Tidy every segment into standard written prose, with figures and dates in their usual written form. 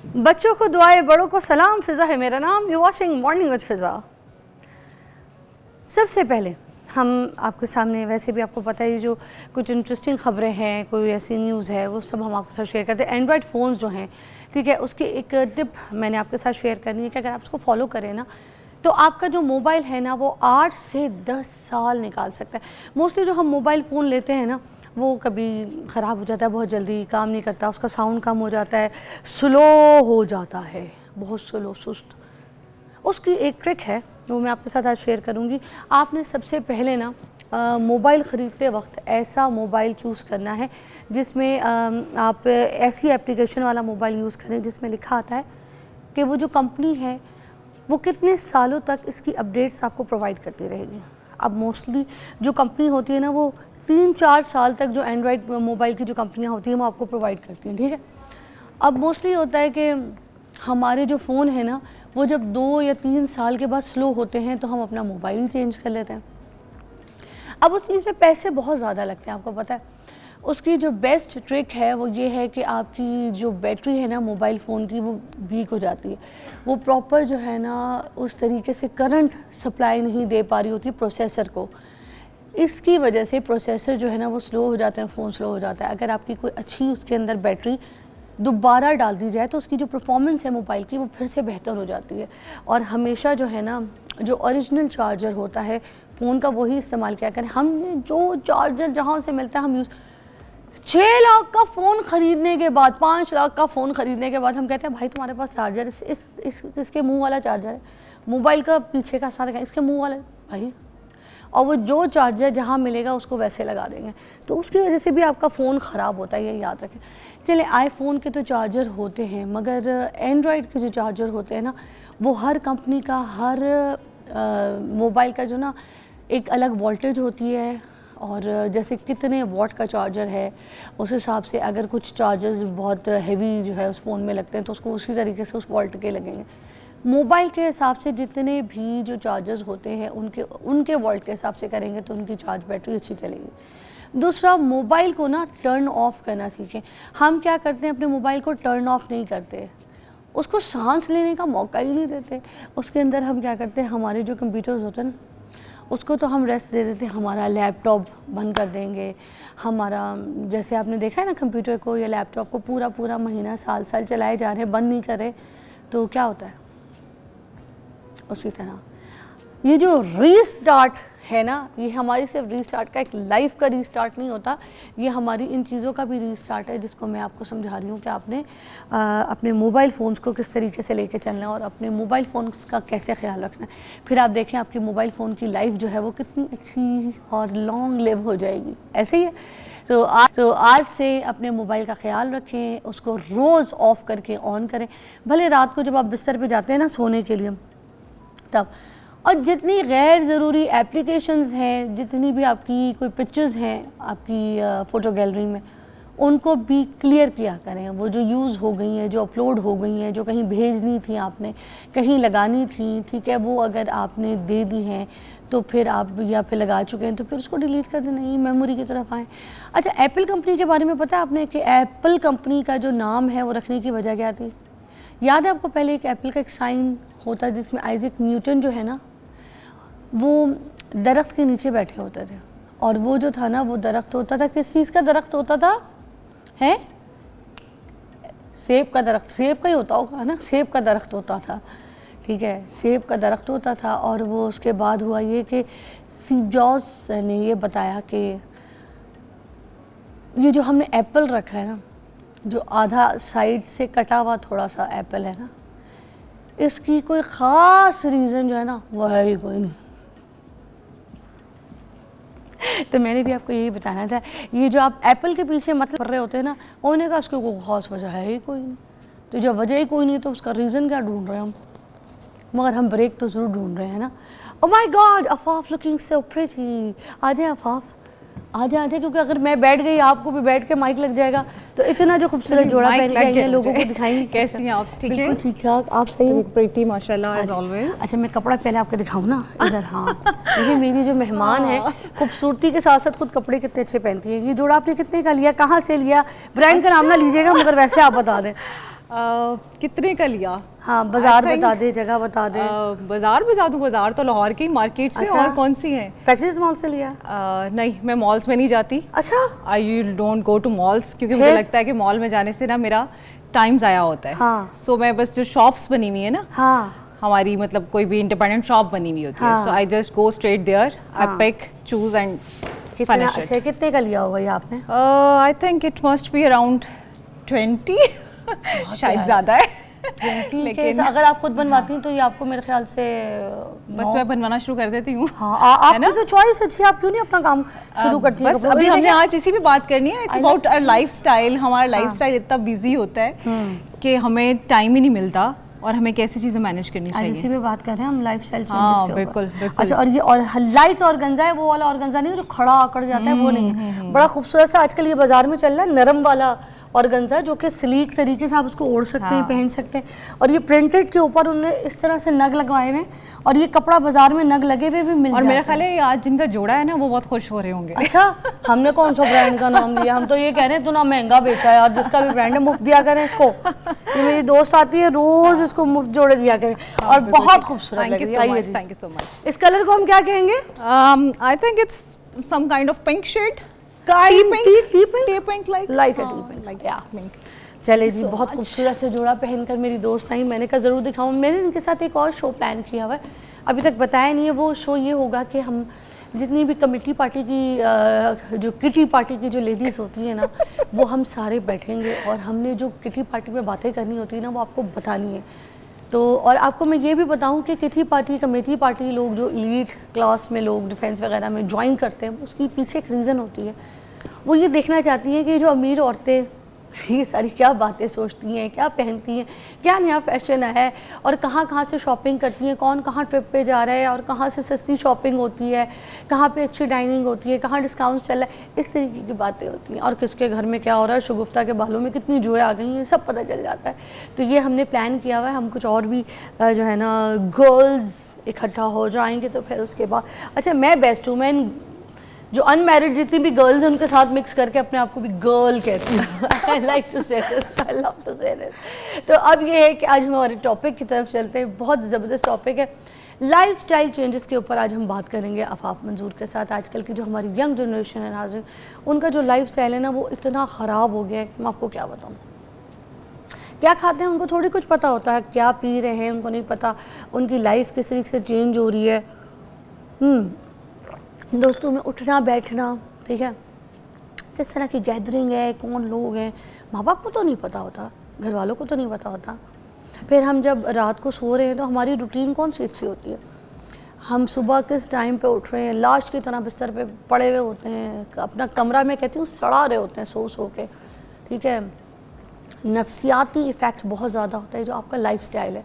बच्चों को दुआएं, बड़ों को सलाम। फ़िज़ा है मेरा नाम। यू वॉचिंग मॉर्निंग विद फ़िज़ा। सबसे पहले हम आपके सामने, वैसे भी आपको पता है जो कुछ इंटरेस्टिंग ख़बरें हैं, कोई ऐसी न्यूज़ है, वो सब हम आपके साथ शेयर करते हैं। एंड्रॉयड फ़ोन्स जो हैं, ठीक है, उसकी एक टिप मैंने आपके साथ शेयर करनी है कि अगर आप उसको फॉलो करें ना, तो आपका जो मोबाइल है ना, वो 8 से 10 साल निकाल सकता है। मोस्टली जो हम मोबाइल फ़ोन लेते हैं ना, वो कभी ख़राब हो जाता है, बहुत जल्दी काम नहीं करता, उसका साउंड कम हो जाता है, स्लो हो जाता है, बहुत स्लो, सुस्त। उसकी एक ट्रिक है, वो मैं आपके साथ आज शेयर करूँगी। आपने सबसे पहले ना मोबाइल ख़रीदते वक्त ऐसा मोबाइल चूज़ करना है जिसमें आप ऐसी एप्लीकेशन वाला मोबाइल यूज़ करें जिसमें लिखा आता है कि वो जो कंपनी है वो कितने सालों तक इसकी अपडेट्स आपको प्रोवाइड करती रहेगी। अब मोस्टली जो कंपनी होती है ना, वो 3-4 साल तक जो एंड्रॉयड मोबाइल की जो कंपनियाँ होती हैं वो आपको प्रोवाइड करती हैं, ठीक है। अब मोस्टली होता है कि हमारे जो फ़ोन है ना, वो जब 2 या 3 साल के बाद स्लो होते हैं तो हम अपना मोबाइल चेंज कर लेते हैं। अब उस चीज़ में पैसे बहुत ज़्यादा लगते हैं, आपको पता है। उसकी जो बेस्ट ट्रिक है वो ये है कि आपकी जो बैटरी है ना मोबाइल फ़ोन की, वो वीक हो जाती है, वो प्रॉपर जो है ना उस तरीके से करंट सप्लाई नहीं दे पा रही होती प्रोसेसर को। इसकी वजह से प्रोसेसर जो है ना वो स्लो हो जाते हैं, फ़ोन स्लो हो जाता है। अगर आपकी कोई अच्छी उसके अंदर बैटरी दोबारा डाल दी जाए तो उसकी जो परफॉर्मेंस है मोबाइल की, वो फिर से बेहतर हो जाती है। और हमेशा जो है ना, जो ओरिजिनल चार्जर होता है फ़ोन का, वही इस्तेमाल किया करें। हमने जो चार्जर जहाँ से मिलता है हम यूज़, 6 लाख का फ़ोन ख़रीदने के बाद, 5 लाख का फ़ोन ख़रीदने के बाद हम कहते हैं भाई तुम्हारे पास चार्जर इसके मुंह वाला चार्जर है, मोबाइल का पीछे का साथ इसके मुंह वाला भाई, और वो जो चार्जर जहाँ मिलेगा उसको वैसे लगा देंगे, तो उसकी वजह से भी आपका फ़ोन ख़राब होता है, ये याद रखें। चले, आईफोन के तो चार्जर होते हैं, मगर एंड्रॉयड के जो चार्जर होते हैं ना, वो हर कंपनी का, हर मोबाइल का जो ना एक अलग वोल्टेज होती है, और जैसे कितने वॉट का चार्जर है उस हिसाब से, अगर कुछ चार्जर्स बहुत हेवी जो है उस फ़ोन में लगते हैं तो उसको उसी तरीके से उस वोल्ट के लगेंगे। मोबाइल के हिसाब से जितने भी जो चार्जर्स होते हैं उनके वोल्ट के हिसाब से करेंगे तो उनकी चार्ज बैटरी अच्छी चलेगी। दूसरा, मोबाइल को ना टर्न ऑफ करना सीखें। हम क्या करते हैं, अपने मोबाइल को टर्न ऑफ नहीं करते, उसको सांस लेने का मौका ही नहीं देते। उसके अंदर हम क्या करते हैं, हमारे जो कंप्यूटर्स होते हैं ना, उसको तो हम रेस्ट दे देते हैं। हमारा लैपटॉप बंद कर देंगे, हमारा, जैसे आपने देखा है ना कंप्यूटर को या लैपटॉप को पूरा महीना, साल चलाए जा रहे हैं, बंद नहीं कर रहे, तो क्या होता है। उसी तरह ये जो रीस्टार्ट है ना, ये हमारी सिर्फ रीस्टार्ट का, एक लाइफ का रीस्टार्ट नहीं होता, ये हमारी इन चीज़ों का भी रीस्टार्ट है, जिसको मैं आपको समझा रही हूँ कि आपने अपने मोबाइल फ़ोन्स को किस तरीके से लेके चलना है और अपने मोबाइल फ़ोन्स का कैसे ख्याल रखना है। फिर आप देखें आपकी मोबाइल फ़ोन की लाइफ जो है वो कितनी अच्छी और लॉन्ग लिव हो जाएगी। ऐसे ही है। तो आज से अपने मोबाइल का ख्याल रखें, उसको रोज़ ऑफ़ करके ऑन करें, भले रात को जब आप बिस्तर पर जाते हैं ना सोने के लिए तब। और जितनी गैर ज़रूरी एप्लीकेशंस हैं, जितनी भी आपकी कोई पिक्चर्स हैं आपकी फ़ोटो गैलरी में, उनको भी क्लियर किया करें। वो जो यूज़ हो गई हैं, जो अपलोड हो गई हैं, जो कहीं भेजनी थी आपने, कहीं लगानी थी, ठीक है, वो अगर आपने दे दी हैं तो फिर आप, या फिर लगा चुके हैं तो फिर उसको डिलीट कर देना, ये मेमोरी की तरफ आए। अच्छा, एप्पल कंपनी के बारे में पता है आपने कि एप्पल कंपनी का जो नाम है वो रखने की वजह क्या थी? याद है आपको? पहले एक एप्पल का एक साइन होता है जिसमें आइजैक न्यूटन जो है ना, वो दरख्त के नीचे बैठे होते थे, और वो जो था ना, वो दरख्त होता था, किस चीज़ का दरख्त होता था? है सेब का दरख्त, सेब का ही होता होगा ना, सेब का दरख्त होता था, ठीक है, सेब का दरख्त होता था। और वो उसके बाद हुआ ये कि स्टीव जॉब्स ने ये बताया कि ये जो हमने एप्पल रखा है ना, जो आधा साइड से कटा हुआ थोड़ा सा एप्पल है ना, इसकी कोई ख़ास रीज़न जो है ना वो है ही कोई नहीं। तो मैंने भी आपको यही बताना था, ये जो आप एप्पल के पीछे मतलब कर रहे होते हैं ना, उन्होंने कहा उसकी कोई ख़ास वजह है ही कोई नहीं। तो जब वजह ही कोई नहीं तो उसका रीज़न क्या ढूंढ रहे हैं हम, मगर हम ब्रेक तो ज़रूर ढूंढ रहे हैं ना। Oh my god, Afaf looking so pretty. आ जाए अफाफ, आ जाए, क्योंकि अगर मैं बैठ गई आपको भी बैठ के माइक लग जाएगा, तो इतना जो खूबसूरत जोड़ा पहन के आई है लोगों को दिखाएंगे। कैसी हैं आप? ठीक है, ठीक ठाक, आप सही? प्रीटी माशाल्लाह एज ऑलवेज। अच्छा, मैं कपड़ा पहले आपको दिखाऊं ना इधर। हाँ, देखिए मेरी जो मेहमान है खूबसूरती के साथ साथ खुद कपड़े कितने अच्छे पहनती है। ये जोड़ा आपने कितने का लिया, कहाँ से लिया? ब्रांड का नाम ना लीजिएगा, मगर वैसे आप बता दें। कितने का लिया? हाँ, बाजार बता दे, जगह बता दे। बाजार बता दूँ? बाजार तो लाहौर की मार्केट से। और कौन सी है? फैक्ट्रीज मॉल से लिया? नहीं, मैं मॉल्स में नहीं जाती। अच्छा। I don't go to malls, क्योंकि मुझे लगता है कि मॉल में जाने से ना मेरा टाइम ज़ाया होता है। हाँ। सो मैं बस जो शॉप्स बनी हुई है ना, हाँ, हमारी मतलब कोई भी इंडिपेंडेंट शॉप बनी हुई होती है, so I just go straight there, I pick, choose and finish it. अच्छा, कितने का लिया होगा ये आपने? I think it must be around 20 शायद ज़्यादा है। लेकिन अगर आप खुद बनवाती हैं तो ये आपको मेरे ख्याल से बस मैं बनवाना शुरू कर देती हूँ। हाँ, आपकी तो चॉइस अच्छी है, आप क्यों नहीं अपना काम शुरू करती हैं? बस अभी हमने आज इसी पे बात करनी है। It's about our lifestyle. हमारा लाइफस्टाइल इतना बिजी होता है कि हमें टाइम ही नहीं मिलता, और हमें कैसी चीज़ें मैनेज करनी चाहिए। इसी पे बात कर रहे हैं हम, लाइफस्टाइल चेंजेस हाँ, के ऊपर। बिल्कुल बिल्कुल। अच्छा, और ये और लाइट ऑर्गेन्जा है, वो वाला ऑर्गेन्जा नहीं जो खड़ा आकर जाता है, वो नहीं है। बड़ा खूबसूरत सा आजकल ये बाजार में चल रहा है, नरम वाला ऑर्गेन्जा, जो कि स्लीक तरीके से आप उसको ओढ़ सकते हैं, पहन सकते हैं। और ये प्रिंटेड के ऊपर उन्होंने इस तरह से नग लगवाए हुए हैं, और ये कपड़ा बाजार में नग लगे हुए भी मिल जाता है। और मेरा ख्याल है आज जिनका जोड़ा है ना, वो बहुत खुश हो रहे होंगे। अच्छा, हमने कौन सा ब्रांड का नाम लिया? हम तो ये कह रहे हैं तो ना महंगा बेचा है, और जिसका भी ब्रांड है मुफ्त दिया करें इसको। ये मेरी दोस्त आती है, रोज इसको मुफ्त जोड़े दिया करें, और बहुत खूबसूरत लग रही है। Thank you so much. इस कलर को हम क्या कहेंगे? I think it's some kind of pink shade. चले जी, बहुत खूबसूरत से जोड़ा पहनकर मेरी दोस्त आई, मैंने कहा ज़रूर दिखाऊं। मैंने इनके साथ एक और शो प्लान किया हुआ है, अभी तक बताया नहीं है। वो शो ये होगा कि हम जितनी भी कमेटी पार्टी की जो किटी पार्टी की जो लेडीज़ होती है ना, वो हम सारे बैठेंगे, और हमने जो किटी पार्टी में बातें करनी होती है ना, वो आपको बतानी है। तो और आपको मैं ये भी बताऊं कि किटी पार्टी, कमेटी पार्टी लोग जो एलीट क्लास में लोग डिफेंस वगैरह में ज्वाइन करते हैं, उसकी पीछे एक रीज़न होती है। वो ये देखना चाहती हैं कि जो अमीर औरतें ये सारी क्या बातें सोचती हैं, क्या पहनती हैं, क्या नया फैशन है, और कहाँ कहाँ से शॉपिंग करती हैं, कौन कहाँ ट्रिप पे जा रहा है, और कहाँ से सस्ती शॉपिंग होती है, कहाँ पे अच्छी डाइनिंग होती है, कहाँ डिस्काउंट्स चल रहा है, इस तरीके की बातें होती हैं। और किसके घर में क्या हो रहा है, शगुफ्ता के बालों में कितनी जुएँ आ गई हैं, सब पता चल जाता है। तो ये हमने प्लान किया हुआ है। हम कुछ और भी जो है ना गर्ल्स इकट्ठा हो जाएंगे, तो फिर उसके बाद अच्छा मैं बेस्ट हूँ, मैं जो अनमैरिड जितनी भी गर्ल्स हैं उनके साथ मिक्स करके अपने आप को भी गर्ल कहती हूँ। आई लाइक टू से दिस, आई लव टू से दिस। तो अब ये है कि आज हम हमारे टॉपिक की तरफ चलते हैं। बहुत ज़बरदस्त टॉपिक है, लाइफस्टाइल चेंजेस के ऊपर आज हम बात करेंगे आफाफ मंजूर के साथ। आजकल की जो हमारी यंग जनरेशन है नाज़रीन, उनका जो लाइफस्टाइल है ना, वो इतना ख़राब हो गया है कि मैं आपको क्या बताऊँ। क्या खाते हैं उनको थोड़ी कुछ पता होता है, क्या पी रहे हैं उनको नहीं पता, उनकी लाइफ किस तरीके से चेंज हो रही है। दोस्तों में उठना बैठना, ठीक है, किस तरह की गैदरिंग है, कौन लोग हैं, माँ बाप को तो नहीं पता होता, घर वालों को तो नहीं पता होता। फिर हम जब रात को सो रहे हैं तो हमारी रूटीन कौन सी अच्छी होती है, हम सुबह किस टाइम पे उठ रहे हैं, लाश की तरह बिस्तर पे पड़े हुए होते हैं, अपना कमरा में कहती हूँ सड़ा रहे होते हैं सो सो के, ठीक है। नफ्सियाती इफ़ेक्ट बहुत ज़्यादा होता है जो आपका लाइफस्टाइल है,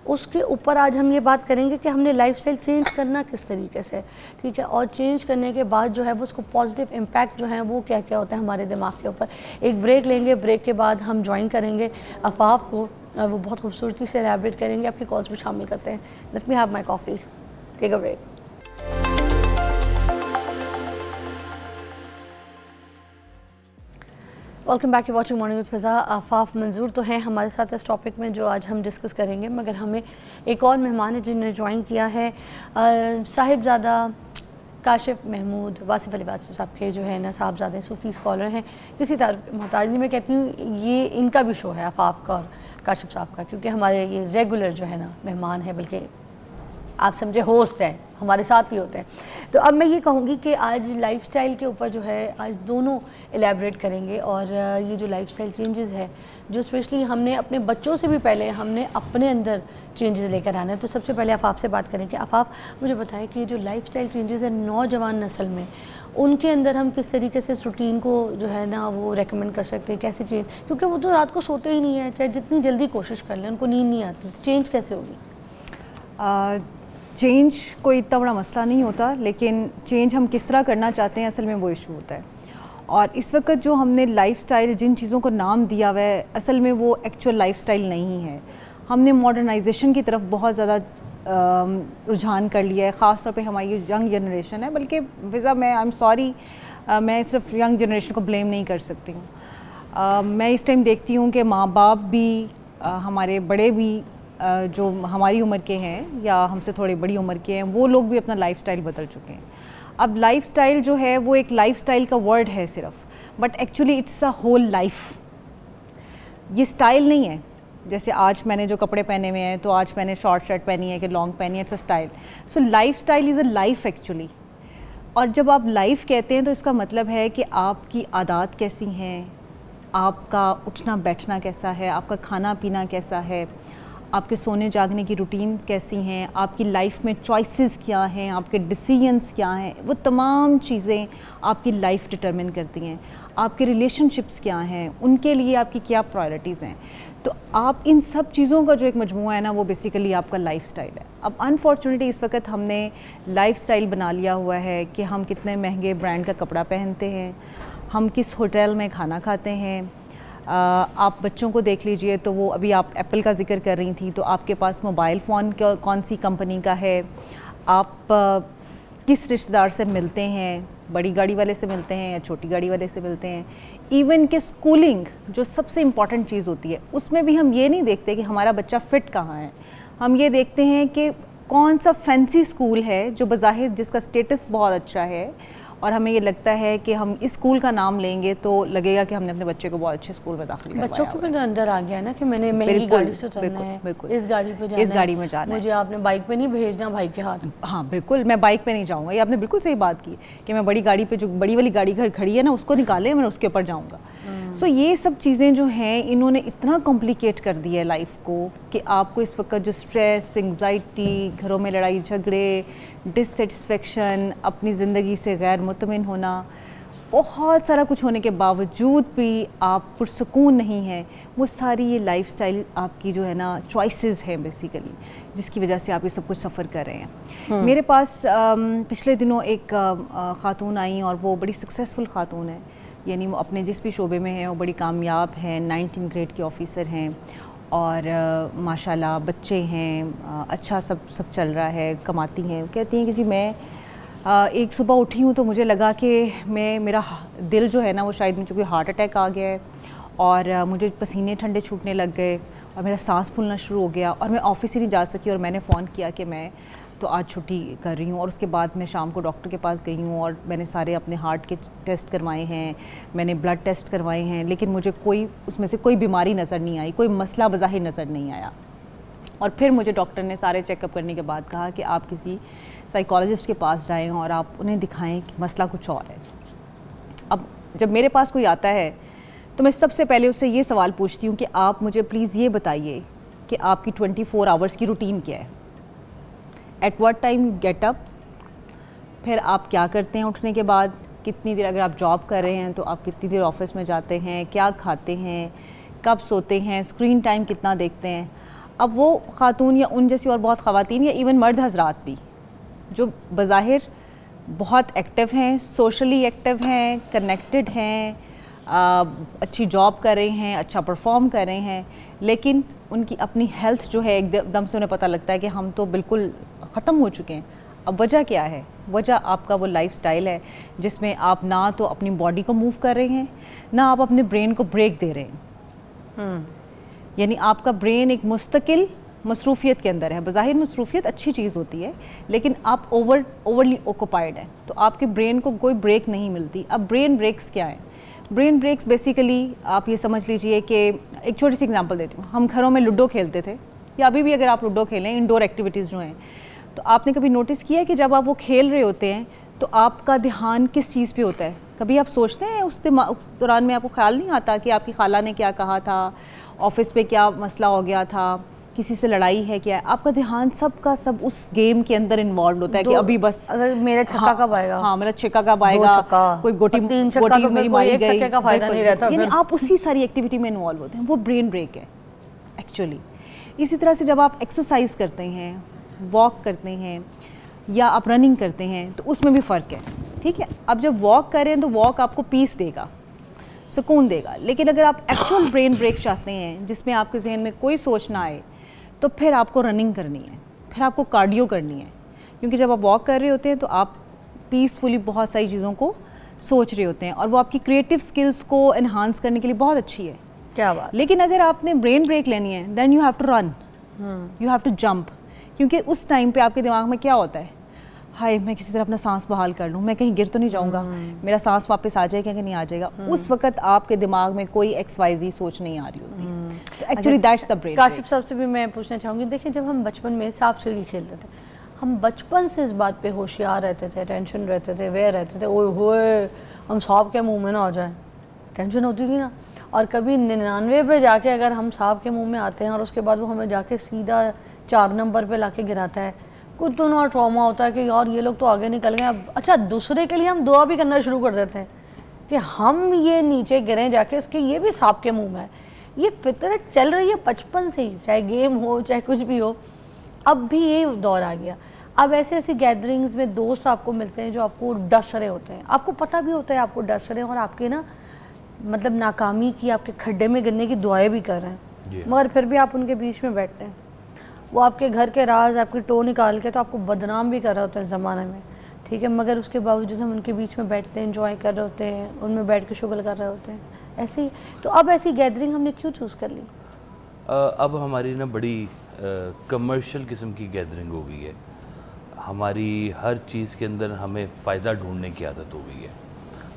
उसके ऊपर आज हम ये बात करेंगे कि हमने लाइफस्टाइल चेंज करना किस तरीके से, ठीक है। और चेंज करने के बाद जो है वो उसको पॉजिटिव इम्पैक्ट जो है वो क्या क्या होता है हमारे दिमाग के ऊपर। एक ब्रेक लेंगे, ब्रेक के बाद हम ज्वाइन करेंगे आफाफ को, वो बहुत खूबसूरती से एलैबोरेट करेंगे, आपकी कॉल्स में शामिल करते हैं। Let me have my coffee, take a break. Welcome back, you watching morning with Fiza. Afaf Manzoor तो हैं हमारे साथ इस टॉपिक में जो आज हम डिस्कस करेंगे, मगर हमें एक और मेहमान है जिन्होंने ज्वाइन किया है, साहिबजादा काशिफ महमूद वासिफ अली वासिफ साहब के जो है ना साहबजादे सूफ़ी स्कॉलर हैं, किसी तारीफ मोहताज नहीं। मैं कहती हूँ ये इनका भी शो है आफाफ का और काशिफ साहब का, क्योंकि हमारे ये रेगुलर जो है ना मेहमान है, बल्कि आप समझे होस्ट हैं, हमारे साथ ही होते हैं। तो अब मैं ये कहूँगी कि आज लाइफस्टाइल के ऊपर जो है आज दोनों एलैबोरेट करेंगे, और ये जो लाइफस्टाइल चेंजेस है जो स्पेशली हमने अपने बच्चों से भी पहले हमने अपने अंदर चेंजेस लेकर आना है। तो सबसे पहले आफाफ से बात करें कि आफाफ मुझे बताएं कि जो लाइफस्टाइल चेंजेस है नौजवान नस्ल में, उनके अंदर हम किस तरीके से इस रूटीन को जो है ना वो रेकमेंड कर सकते हैं, कैसे चेंज, क्योंकि वो तो रात को सोते ही नहीं है, चाहे जितनी जल्दी कोशिश कर लें उनको नींद नहीं आती। चेंज कैसे होगी? चेंज कोई इतना बड़ा मसला नहीं होता, लेकिन चेंज हम किस तरह करना चाहते हैं असल में वो इशू होता है। और इस वक्त जो हमने लाइफस्टाइल जिन चीज़ों को नाम दिया हुआ है, असल में वो एक्चुअल लाइफस्टाइल नहीं है। हमने मॉडर्नाइजेशन की तरफ बहुत ज़्यादा रुझान कर लिया है, ख़ास तौर पे हमारी यंग जनरेशन है। बल्कि फ़िज़ा मैं आई एम सॉरी, मैं सिर्फ यंग जनरेशन को ब्लेम नहीं कर सकती हूँ। मैं इस टाइम देखती हूँ कि माँ बाप भी हमारे बड़े भी जो हमारी उम्र के हैं या हमसे थोड़ी बड़ी उम्र के हैं, वो लोग भी अपना लाइफस्टाइल बदल चुके हैं। अब लाइफस्टाइल जो है वो एक लाइफस्टाइल का वर्ड है सिर्फ, but actually it's a whole life. ये स्टाइल नहीं है, जैसे आज मैंने जो कपड़े पहने हुए हैं तो आज मैंने शॉर्ट शर्ट पहनी है कि लॉन्ग पहनी है, it's a style. So lifestyle is a life actually. और जब आप लाइफ कहते हैं तो इसका मतलब है कि आपकी आदत कैसी हैं, आपका उठना बैठना कैसा है, आपका खाना पीना कैसा है, आपके सोने जागने की रूटीन कैसी हैं, आपकी लाइफ में चॉइसेस क्या हैं, आपके डिसीजंस क्या हैं, वो तमाम चीज़ें आपकी लाइफ डिटरमिन करती हैं। आपके रिलेशनशिप्स क्या हैं, उनके लिए आपकी क्या प्रायोरिटीज़ हैं। तो आप इन सब चीज़ों का जो एक मजमूआ है ना, वो बेसिकली आपका लाइफस्टाइल है। अब अनफॉर्चुनेटली इस वक्त हमने लाइफस्टाइल बना लिया हुआ है कि हम कितने महंगे ब्रांड का कपड़ा पहनते हैं, हम किस होटल में खाना खाते हैं। आप बच्चों को देख लीजिए तो वो अभी आप एप्पल का जिक्र कर रही थी, तो आपके पास मोबाइल फ़ोन कौन सी कंपनी का है, आप किस रिश्तेदार से मिलते हैं, बड़ी गाड़ी वाले से मिलते हैं या छोटी गाड़ी वाले से मिलते हैं। इवन कि स्कूलिंग जो सबसे इम्पॉर्टेंट चीज़ होती है, उसमें भी हम ये नहीं देखते कि हमारा बच्चा फ़िट कहाँ है, हम ये देखते हैं कि कौन सा फैंसी स्कूल है जो बज़ाहिर जिसका स्टेटस बहुत अच्छा है, और हमें ये लगता है कि हम इस स्कूल का नाम लेंगे तो लगेगा कि हमने अपने बच्चे को बहुत अच्छे स्कूल में दाखिल करवाया। बच्चों को भी अंदर आ गया ना कि मैंने महंगी गाड़ी से चलना है, इस गाड़ी पे जाना है, इस गाड़ी में जाना है, मुझे आपने बाइक पे नहीं भेजना भाई के हाथ। हाँ बिल्कुल, मैं बाइक पे नहीं जाऊँगा। ये आपने बिल्कुल सही बात की कि मैं बड़ी गाड़ी पे, जो बड़ी वाली गाड़ी घर खड़ी है ना, उसको निकाले, मैं उसके ऊपर जाऊँगा। सो ये सब चीज़ें जो हैं इन्होंने इतना कॉम्प्लिकेट कर दिया है लाइफ को कि आपको इस वक्त जो स्ट्रेस, एंग्जाइटी, घरों में लड़ाई झगड़े, डिससेटिस्फेक्शन, अपनी ज़िंदगी से गैर मुतमिन होना, बहुत सारा कुछ होने के बावजूद भी आप पुरसुकून नहीं हैं, वो सारी ये लाइफस्टाइल आपकी जो है ना चॉइसेस हैं बेसिकली, जिसकी वजह से आप ये सब कुछ सफ़र कर रहे हैं। मेरे पास पिछले दिनों एक ख़ातून आई और वो बड़ी सक्सेसफुल ख़ातून है, यानी वो अपने जिस भी शोबे में हैं वो बड़ी कामयाब हैं, 19 ग्रेड के ऑफिसर हैं और माशाल्लाह बच्चे हैं, अच्छा सब चल रहा है, कमाती हैं। कहती हैं कि जी मैं एक सुबह उठी हूँ तो मुझे लगा कि मेरा दिल जो है ना वो शायद मुझे कोई हार्ट अटैक आ गया है और मुझे पसीने ठंडे छूटने लग गए और मेरा सांस फूलना शुरू हो गया और मैं ऑफिस ही नहीं जा सकी और मैंने फ़ोन किया कि मैं तो आज छुट्टी कर रही हूँ। और उसके बाद मैं शाम को डॉक्टर के पास गई हूँ और मैंने सारे अपने हार्ट के टेस्ट करवाए हैं, मैंने ब्लड टेस्ट करवाए हैं, लेकिन मुझे कोई उसमें से कोई बीमारी नज़र नहीं आई, कोई मसला बज़ाहिर नज़र नहीं आया। और फिर मुझे डॉक्टर ने सारे चेकअप करने के बाद कहा कि आप किसी साइकोलॉजिस्ट के पास जाएं और आप उन्हें दिखाएं कि मसला कुछ और है। अब जब मेरे पास कोई आता है तो मैं सबसे पहले उससे ये सवाल पूछती हूँ कि आप मुझे प्लीज़ ये बताइए कि आपकी 24 आवर्स की रूटीन क्या है, at what time you get up, फिर आप क्या करते हैं उठने के बाद, कितनी देर, अगर आप जॉब कर रहे हैं तो आप कितनी देर ऑफिस में जाते हैं, क्या खाते हैं, कब सोते हैं, स्क्रीन टाइम कितना देखते हैं। अब वो ख़ातून या उन जैसी और बहुत ख़वातीन या इवन मर्द हजरात भी जो बज़ाहिर बहुत एक्टिव हैं, सोशली एक्टिव हैं, कनेक्टेड हैं, अच्छी जॉब कर रहे हैं, अच्छा परफॉर्म कर रहे हैं, लेकिन उनकी अपनी हेल्थ जो है एकदम से उन्हें पता लगता है कि हम तो बिल्कुल ख़त्म हो चुके हैं। अब वजह क्या है? वजह आपका वो लाइफस्टाइल है जिसमें आप ना तो अपनी बॉडी को मूव कर रहे हैं, ना आप अपने ब्रेन को ब्रेक दे रहे हैं। यानी आपका ब्रेन एक मुस्तकिल मसरूफियत के अंदर है। बज़ाहिर मसरूफियत अच्छी चीज़ होती है, लेकिन आप ओवरली ऑक्यूपाइड हैं तो आपके ब्रेन को कोई ब्रेक नहीं मिलती। अब ब्रेन ब्रेक्स क्या हैं? ब्रेन ब्रेक्स बेसिकली आप ये समझ लीजिए कि एक छोटी सी एग्जांपल देती हूँ। हम घरों में लूडो खेलते थे, या अभी भी अगर आप लूडो खेलें, इंडोर एक्टिविटीज़ जो हैं, तो आपने कभी नोटिस किया है कि जब आप वो खेल रहे होते हैं तो आपका ध्यान किस चीज़ पे होता है? कभी आप सोचते हैं उस दौरान में आपको ख्याल नहीं आता कि आपकी खाला ने क्या कहा था, ऑफिस पे क्या मसला हो गया था, किसी से लड़ाई है क्या है? आपका ध्यान सब का सब उस गेम के अंदर इन्वॉल्व होता है कि अभी बस अगर मेरा छक्का कब आएगा, हाँ मेरा छक्का कब आएगा, कोई गोटी तो मेरी मारी गई, का फायदा नहीं रहता। यानी आप उसी सारी एक्टिविटी में इन्वॉल्व होते हैं। वो ब्रेन ब्रेक है एक्चुअली। इसी तरह से जब आप एक्सरसाइज करते हैं, वॉक करते हैं या आप रनिंग करते हैं तो उसमें भी फ़र्क है, ठीक है। अब जब वॉक करें तो वॉक आपको पीस देगा, सुकून देगा, लेकिन अगर आप एक्चुअल ब्रेन ब्रेक चाहते हैं जिसमें आपके जहन में कोई सोच ना आए तो फिर आपको रनिंग करनी है, फिर आपको कार्डियो करनी है। क्योंकि जब आप वॉक कर रहे होते हैं तो आप पीसफुली बहुत सारी चीज़ों को सोच रहे होते हैं और वो आपकी क्रिएटिव स्किल्स को एनहांस करने के लिए बहुत अच्छी है। क्या बात। लेकिन अगर आपने ब्रेन ब्रेक लेनी है then you have to run, you have to jump, क्योंकि उस टाइम पे आपके दिमाग में क्या होता है, हाय मैं किसी तरह अपना सांस बहाल कर लूँ, मैं कहीं गिर तो नहीं जाऊँगा, मेरा सांस वापस आ जाएगा कि नहीं आ जाएगा। उस वक्त आपके दिमाग में कोई XYZ सोच नहीं आ रही होती। तो actually that's the brain. Kashif साहब से भी मैं पूछना चाहूँगी, देखिए जब हम बचपन में सांप सीढ़ी खेलते थे, हम बचपन से इस बात पे होशियार रहते थे, टेंशन रहते थे, वे रहते थे, ओए होए हम सांप के मुंह में ना आ जाए, टेंशन होती थी ना। और कभी 99 पे जाके अगर हम सांप के मुंह में आते हैं और उसके बाद वो हमें जाके सीधा 4 नंबर पे लाके गिराता है, कुछ तो ना ट्रॉमा होता है कि यार ये लोग तो आगे निकल गए। अब अच्छा, दूसरे के लिए हम दुआ भी करना शुरू कर देते हैं कि हम ये नीचे गिरें जाके, इसके ये भी सांप के मुंह में है। ये फितरत चल रही है बचपन से ही, चाहे गेम हो चाहे कुछ भी हो। अब भी ये दौर आ गया। अब ऐसे ऐसी गैदरिंग्स में दोस्त आपको मिलते हैं जो आपको डस रहे होते हैं, आपको पता भी होता है आपको डस रहे हैं और आपके ना मतलब नाकामी की, आपके खड्डे में गिरने की दुआएं भी कर रहे हैं, मगर फिर भी आप उनके बीच में बैठते हैं। वो आपके घर के राज, आपकी टो निकाल के तो आपको बदनाम भी कर रहे होते हैं ज़माने में, ठीक है, मगर उसके बावजूद हम उनके बीच में बैठते हैं, एंजॉय कर रहे होते हैं, उनमें बैठ के शुगल कर रहे होते हैं। ऐसे ही तो अब ऐसी गैदरिंग हमने क्यों चूज़ कर ली? अब हमारी ना बड़ी कमर्शियल किस्म की गैदरिंग हो गई है। हमारी हर चीज़ के अंदर हमें फ़ायदा ढूंढने की आदत हो गई है।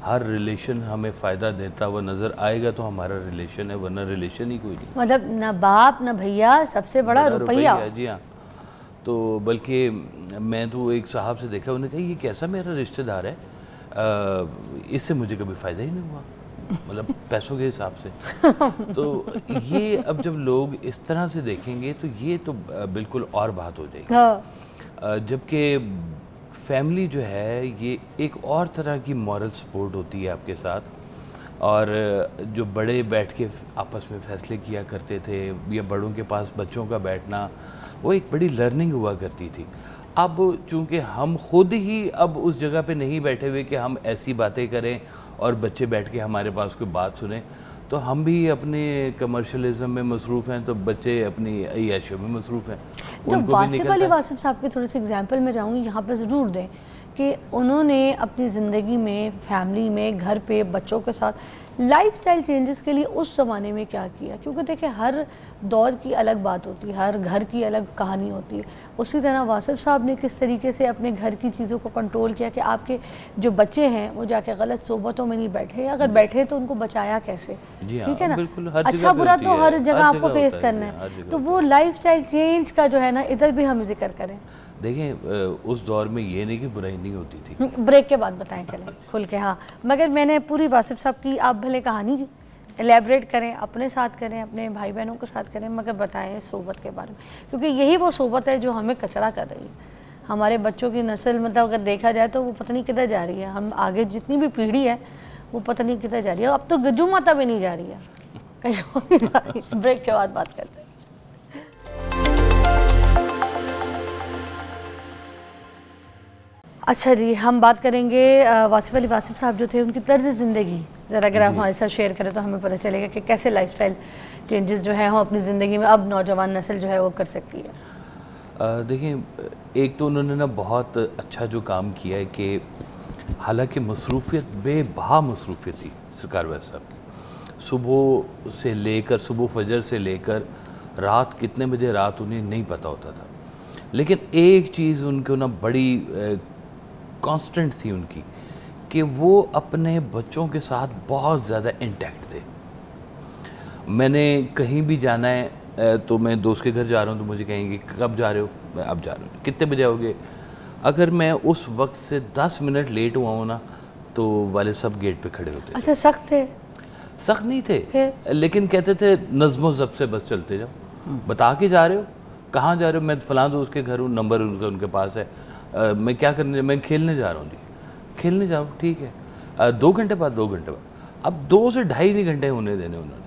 हर रिलेशन हमें फ़ायदा देता हुआ नज़र आएगा तो हमारा रिलेशन है, वरना रिलेशन ही कोई नहीं। मतलब ना बाप ना भैया, सबसे बड़ा रुपया। जी हाँ। तो बल्कि मैं तो एक साहब से देखा, उन्होंने कहा ये कैसा मेरा रिश्तेदार है, इससे मुझे कभी फ़ायदा ही नहीं हुआ, मतलब पैसों के हिसाब से। तो ये अब जब लोग इस तरह से देखेंगे तो ये तो बिल्कुल और बात हो जाएगी। हाँ। जबकि फैमिली जो है ये एक और तरह की मॉरल सपोर्ट होती है आपके साथ, और जो बड़े बैठ के आपस में फ़ैसले किया करते थे या बड़ों के पास बच्चों का बैठना, वो एक बड़ी लर्निंग हुआ करती थी। अब चूँकि हम खुद ही अब उस जगह पे नहीं बैठे हुए कि हम ऐसी बातें करें और बच्चे बैठ के हमारे पास कोई बात सुने, तो हम भी अपने कमर्शलिज्म में मसरूफ़ हैं, तो बच्चे अपनी अय्याशियों में मसरूफ़ हैं। जो वासिफ अली वासिफ साहब के थोड़े से एग्जांपल में जाऊँगी यहाँ पे ज़रूर दें कि उन्होंने अपनी ज़िंदगी में, फैमिली में, घर पे, बच्चों के साथ लाइफस्टाइल चेंजेस के लिए उस ज़माने में क्या किया। क्योंकि देखिए हर दौर की अलग बात होती है, हर घर की अलग कहानी होती है। उसी तरह वासिफ साहब ने किस तरीके से अपने घर की चीज़ों को कंट्रोल किया कि आपके जो बच्चे हैं वो जाके गलत सोबतों में नहीं बैठे, अगर बैठे तो उनको बचाया कैसे, ठीक है ना। अच्छा बुरा तो हर जगह आपको फेस करना है, तो वो लाइफस्टाइल चेंज का जो है ना, इधर भी हम जिक्र करें। देखें उस दौर में ये नहीं कि बुराई नहीं होती थी। ब्रेक के बाद बताएं चलें खुल के। हाँ, मगर मैंने पूरी वासिफ साहब की, आप भले कहानी एलेबरेट करें, अपने साथ करें, अपने भाई बहनों के साथ करें, मगर बताएं सोबत के बारे में, क्योंकि यही वो सोबत है जो हमें कचरा कर रही है। हमारे बच्चों की नस्ल मतलब अगर देखा जाए तो वो पता नहीं किधर जा रही है। हम आगे जितनी भी पीढ़ी है वो पता नहीं किधर जा रही है। अब तो गज्जू माता भी नहीं जा रही है, कहीं और नहीं जा रही। ब्रेक के बाद बात करते हैं। अच्छा जी, हम बात करेंगे वासिफ अली वासिफ साहब जो थे, उनकी तर्ज ज़िंदगी ज़रा अगर आप हमारे साथ शेयर करें तो हमें पता चलेगा कि कैसे लाइफस्टाइल चेंजेस जो है हम अपनी ज़िंदगी में अब नौजवान नस्ल जो है वो कर सकती है। देखिए एक तो उन्होंने ना बहुत अच्छा जो काम किया है कि हालांकि मसरूफ़ियत बेबहा मसरूफ़ियत थी सरकार वैस साहब की, सुबह से लेकर, सुबह फजर से लेकर रात कितने बजे रात उन्हें नहीं पता होता था। लेकिन एक चीज़ उनको ना बड़ी कांस्टेंट थी उनकी, कि वो अपने बच्चों के साथ बहुत ज़्यादा इंटैक्ट थे। मैंने कहीं भी जाना है तो मैं दोस्त के घर जा रहा हूँ तो मुझे कहेंगे कब जा रहे हो, मैं अब जा रहा हूँ, कितने बजे आओगे। अगर मैं उस वक्त से 10 मिनट लेट हुआ हूँ ना तो वाले सब गेट पे खड़े होते। अच्छा, सख्त थे? सख्त नहीं थे, लेकिन कहते थे नज़्मो ज़ब्त से बस चलते जाओ, बता के जा रहे हो, कहाँ जा रहे हो, मैं फलां दोस्त के घर हूँ, नंबर उनके पास है, मैं क्या करने, मैं खेलने जा रहा हूँ जी, खेलने जाओ, ठीक है, 2 घंटे बाद, 2 घंटे बाद। अब 2 से ढाई घंटे होने देने उन्होंने,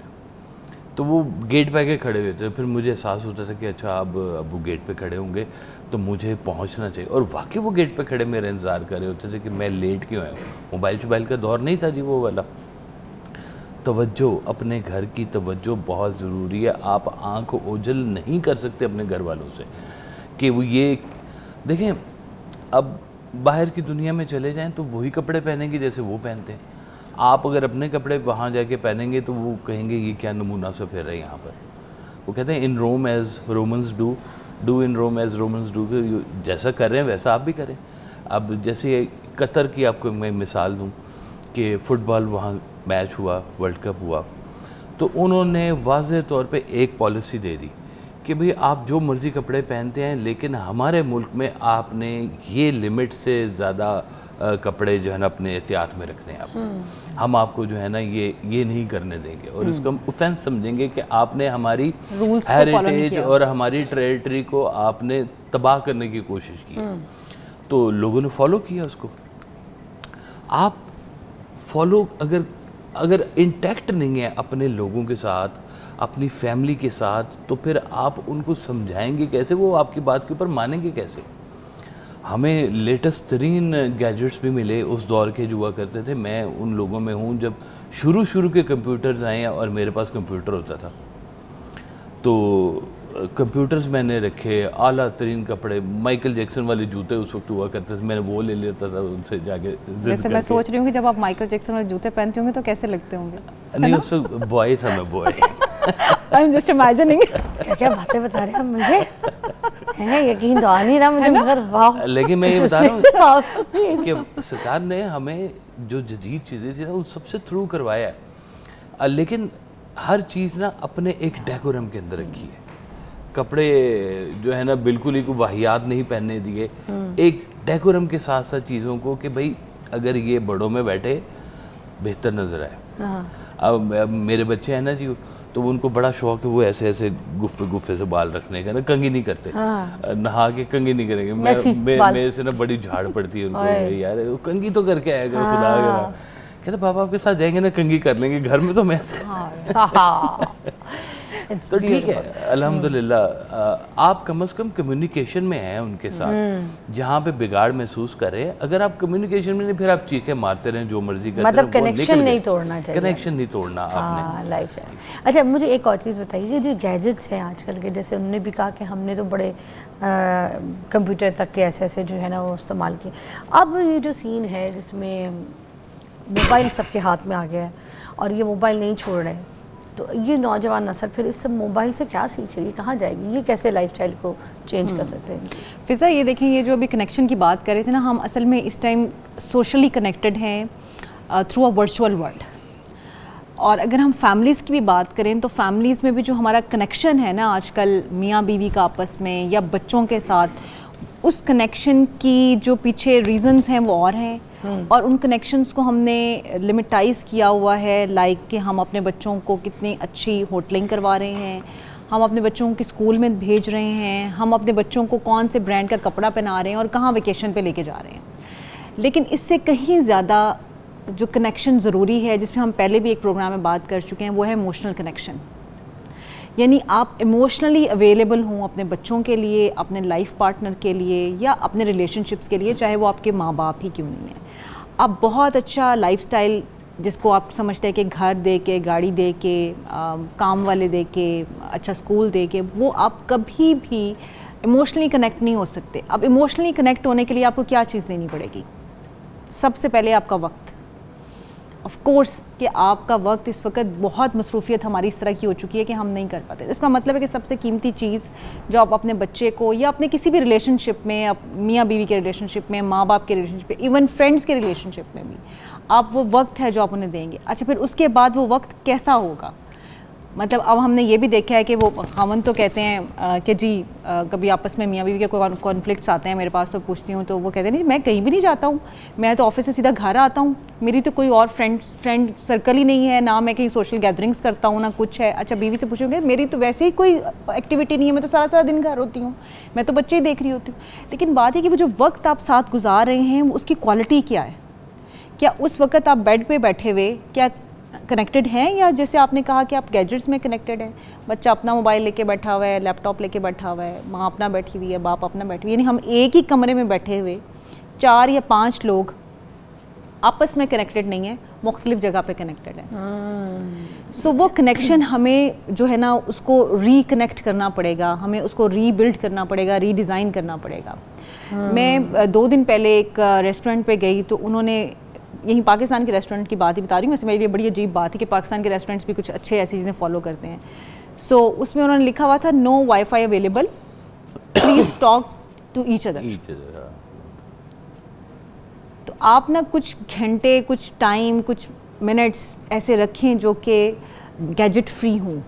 तो वो गेट पे आके खड़े हुए थे। फिर मुझे एहसास होता था कि अच्छा अब वो गेट पे खड़े होंगे तो मुझे पहुंचना चाहिए, और वाकई वो गेट पे खड़े मेरा इंतज़ार कर रहे होते थे कि मैं लेट क्यों आया हूँ। मोबाइल का दौर नहीं था जी वो वाला। तवज्जो, अपने घर की तवज्जो बहुत ज़रूरी है। आप आँख ओझल नहीं कर सकते अपने घर वालों से कि वो ये देखें, अब बाहर की दुनिया में चले जाएं तो वही कपड़े पहनेंगे जैसे वो पहनते हैं। आप अगर अपने कपड़े वहाँ जाके पहनेंगे तो वो कहेंगे ये क्या नमूना सा फिर रहे हैं यहाँ पर। वो कहते हैं in Rome as Romans do in Rome as Romans do, जैसा कर रहे हैं वैसा आप भी करें। अब जैसे कतर की आपको मैं मिसाल दूँ कि फ़ुटबॉल वहाँ मैच हुआ, वर्ल्ड कप हुआ, तो उन्होंने वाज़ेह तौर पे एक पॉलिसी दे दी कि भाई आप जो मर्ज़ी कपड़े पहनते हैं, लेकिन हमारे मुल्क में आपने ये लिमिट से ज़्यादा कपड़े जो है ना अपने एहतियात में रखने हैं आप। हम आपको जो है ना ये नहीं करने देंगे और इसको हम ऑफेंस समझेंगे कि आपने हमारी हेरिटेज और हमारी टेरिटरी को आपने तबाह करने की कोशिश की। तो लोगों ने फॉलो किया उसको। आप फॉलो अगर इंटैक्ट नहीं है अपने लोगों के साथ, अपनी फैमिली के साथ, तो फिर आप उनको समझाएंगे कैसे, वो आपकी बात के ऊपर मानेंगे कैसे। हमें लेटेस्ट तरीन गैजेट्स भी मिले उस दौर के जो हुआ करते थे। मैं उन लोगों में हूँ जब शुरू के कंप्यूटर्स आए और मेरे पास कंप्यूटर होता था, तो कंप्यूटर्स मैंने रखे, आला तरीन कपड़े, माइकल जैक्सन वाले जूते उस वक्त हुआ करते थे, मैंने वो ले लेता था उनसे जाके। जैसे मैं सोच रही हूँ कि जब आप माइकल जैक्सन वाले जूते पहनते होंगे तो कैसे लगते होंगे? नहीं, उस वक्त बॉय था मैं, boy. I am just imagining. क्या बातें बता रहे हैं मुझे, है यकीन तो आ नहीं रहा मुझे, मगर वाह। लेकिन मैं ये बता रहा हूँ कि सरकार ने हमें जो जदीद चीज़ें थी ना उन सबसे थ्रू करवाया है, लेकिन हर चीज़ ना अपने एक डेकोरम के अंदर रखी है। कपड़े जो है ना बिल्कुल ही कोई वाहियात नहीं पहनने दिए, एक डेकोरम के साथ साथ चीज़ों को कि भाई अगर ये बड़ों में बैठे बेहतर नज़र आए। अब मेरे बच्चे हैं ना जी, तो उनको बड़ा शौक है वो ऐसे ऐसे गुफ्फे से बाल रखने का ना, कंघी नहीं करते। नहा के कंघी नहीं करेंगे। मेरे से ना बड़ी झाड़ पड़ती है उनको, यार कंघी तो करके आएगा खुदा का। कहते पापा आपके साथ जाएंगे ना कंघी कर लेंगे, घर में तो मैं तो ठीक है अल्हम्दुलिल्लाह। आप कम से कम कम्युनिकेशन में हैं उनके साथ, जहाँ पे बिगाड़ महसूस करें। अगर आप कम्युनिकेशन में नहीं, फिर आप चीखें मारते रहें, जो मर्जी करते रहें, मतलब कनेक्शन नहीं तोड़ना चाहिए, कनेक्शन नहीं तोड़ना आपने लाइफ से। अच्छा मुझे एक और चीज़ बताइए, जो गैजेट्स हैं आजकल के, जैसे उन्होंने भी कहा कि हमने तो बड़े कंप्यूटर तक के ऐसे जो है ना वो इस्तेमाल किए। अब ये जो सीन है जिसमें मोबाइल सबके हाथ में आ गया है और ये मोबाइल नहीं छोड़ रहे, तो ये नौजवान नस्ल फिर इस सब मोबाइल से क्या सीख रही है, कहाँ जाएगी, ये कैसे लाइफस्टाइल को चेंज कर सकते हैं? फिज़ा ये देखें, ये जो अभी कनेक्शन की बात कर रहे थे ना, हम असल में इस टाइम सोशली कनेक्टेड हैं थ्रू अ वर्चुअल वर्ल्ड। और अगर हम फैमिलीज़ की भी बात करें तो फैमिलीज़ में भी जो हमारा कनेक्शन है ना आजकल मियाँ बीवी का आपस में या बच्चों के साथ, उस कनेक्शन की जो पीछे रीज़न्स हैं वो और हैं। और उन कनेक्शंस को हमने लिमिटाइज़ किया हुआ है, लाइक कि हम अपने बच्चों को कितनी अच्छी होटलिंग करवा रहे हैं, हम अपने बच्चों को स्कूल में भेज रहे हैं, हम अपने बच्चों को कौन से ब्रांड का कपड़ा पहना रहे हैं और कहाँ वेकेशन पे लेके जा रहे हैं। लेकिन इससे कहीं ज़्यादा जो कनेक्शन ज़रूरी है, जिसमें हम पहले भी एक प्रोग्राम में बात कर चुके हैं, वो है इमोशनल कनेक्शन। यानी आप इमोशनली अवेलेबल हों अपने बच्चों के लिए, अपने लाइफ पार्टनर के लिए या अपने रिलेशनशिप्स के लिए, चाहे वो आपके माँ बाप ही क्यों नहीं है। आप बहुत अच्छा लाइफस्टाइल, जिसको आप समझते हैं कि घर दे के, गाड़ी दे के, काम वाले दे के, अच्छा स्कूल दे के, वो आप कभी भी इमोशनली कनेक्ट नहीं हो सकते। अब इमोशनली कनेक्ट होने के लिए आपको क्या चीज़ देनी पड़ेगी? सबसे पहले आपका वक्त। ऑफ कोर्स कि आपका वक्त इस वक्त बहुत मसरूफियत हमारी इस तरह की हो चुकी है कि हम नहीं कर पाते। इसका मतलब है कि सबसे कीमती चीज़ जो आप अपने बच्चे को या अपने किसी भी रिलेशनशिप में, मियाँ बीवी के रिलेशनशिप में, माँ बाप के रिलेशनशिप में, इवन फ्रेंड्स के रिलेशनशिप में भी, आप वो वक्त है जो आप उन्हें देंगे। अच्छा, फिर उसके बाद वो वक्त कैसा होगा? मतलब अब हमने ये भी देखा है कि वो खामन तो कहते हैं कि जी कभी आपस में मियाँ बीवी के कोई कॉन्फ्लिक्ट्स आते हैं मेरे पास, तो पूछती हूँ तो वो कहते हैं नहीं मैं कहीं भी नहीं जाता हूँ, मैं तो ऑफिस से सीधा घर आता हूँ, मेरी तो कोई और फ्रेंड सर्कल ही नहीं है, ना मैं कहीं सोशल गैदरिंग्स करता हूँ ना कुछ है। अच्छा, बीवी से पूछोगे मेरी तो वैसे ही कोई एक्टिविटी नहीं है, मैं तो सारा दिन घर होती हूँ, मैं तो बच्चे ही देख रही होती हूँ। लेकिन बात है कि वो जो वक्त आप साथ गुजार रहे हैं उसकी क्वालिटी क्या है? क्या उस वक्त आप बेड पर बैठे हुए क्या कनेक्टेड हैं, या जैसे आपने कहा कि आप गैजेट्स में कनेक्टेड हैं, बच्चा अपना मोबाइल लेके बैठा हुआ है, लैपटॉप लेके बैठा हुआ है, माँ अपना बैठी हुई है, बाप अपना बैठी हुई है, यानी हम एक ही कमरे में बैठे हुए 4 या 5 लोग आपस में कनेक्टेड नहीं है, मुख्तलिफ जगह पे कनेक्टेड है। सो वो कनेक्शन हमें जो है ना उसको रिकनेक्ट करना पड़ेगा, हमें उसको रीबिल्ड करना पड़ेगा, रीडिज़ाइन करना पड़ेगा। मैं 2 दिन पहले एक रेस्टोरेंट पे गई तो उन्होंने यहीं पाकिस्तान के रेस्टोरेंट की बात ही बता रही हूँ, वैसे मेरे लिए बड़ी अजीब बात है कि पाकिस्तान के रेस्टोरेंट्स भी कुछ अच्छे ऐसी चीज़ें फॉलो करते हैं। सो उसमें उन्होंने लिखा हुआ था no wifi available, please talk to each other. तो आप ना कुछ घंटे, कुछ टाइम, कुछ मिनट्स ऐसे रखें जो कि गैजेट फ्री हों।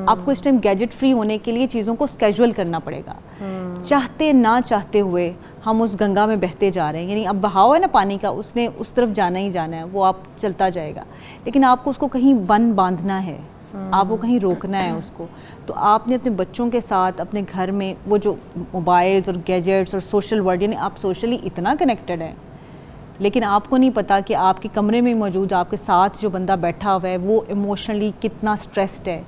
आपको इस टाइम गैजेट फ्री होने के लिए चीज़ों को स्केजुअल करना पड़ेगा। चाहते ना चाहते हुए हम उस गंगा में बहते जा रहे हैं, यानी अब बहाव है ना पानी का, उसने उस तरफ जाना ही जाना है, वो आप चलता जाएगा, लेकिन आपको उसको कहीं बन बांधना है, आपको कहीं रोकना है उसको। तो आपने अपने बच्चों के साथ अपने घर में वो जो मोबाइल्स और गैजेट्स और सोशल वर्ल्ड, यानी आप सोशली इतना कनेक्टेड हैं लेकिन आपको नहीं पता कि आपके कमरे में मौजूद आपके साथ जो बंदा बैठा हुआ है वो इमोशनली कितना स्ट्रेस्ड है,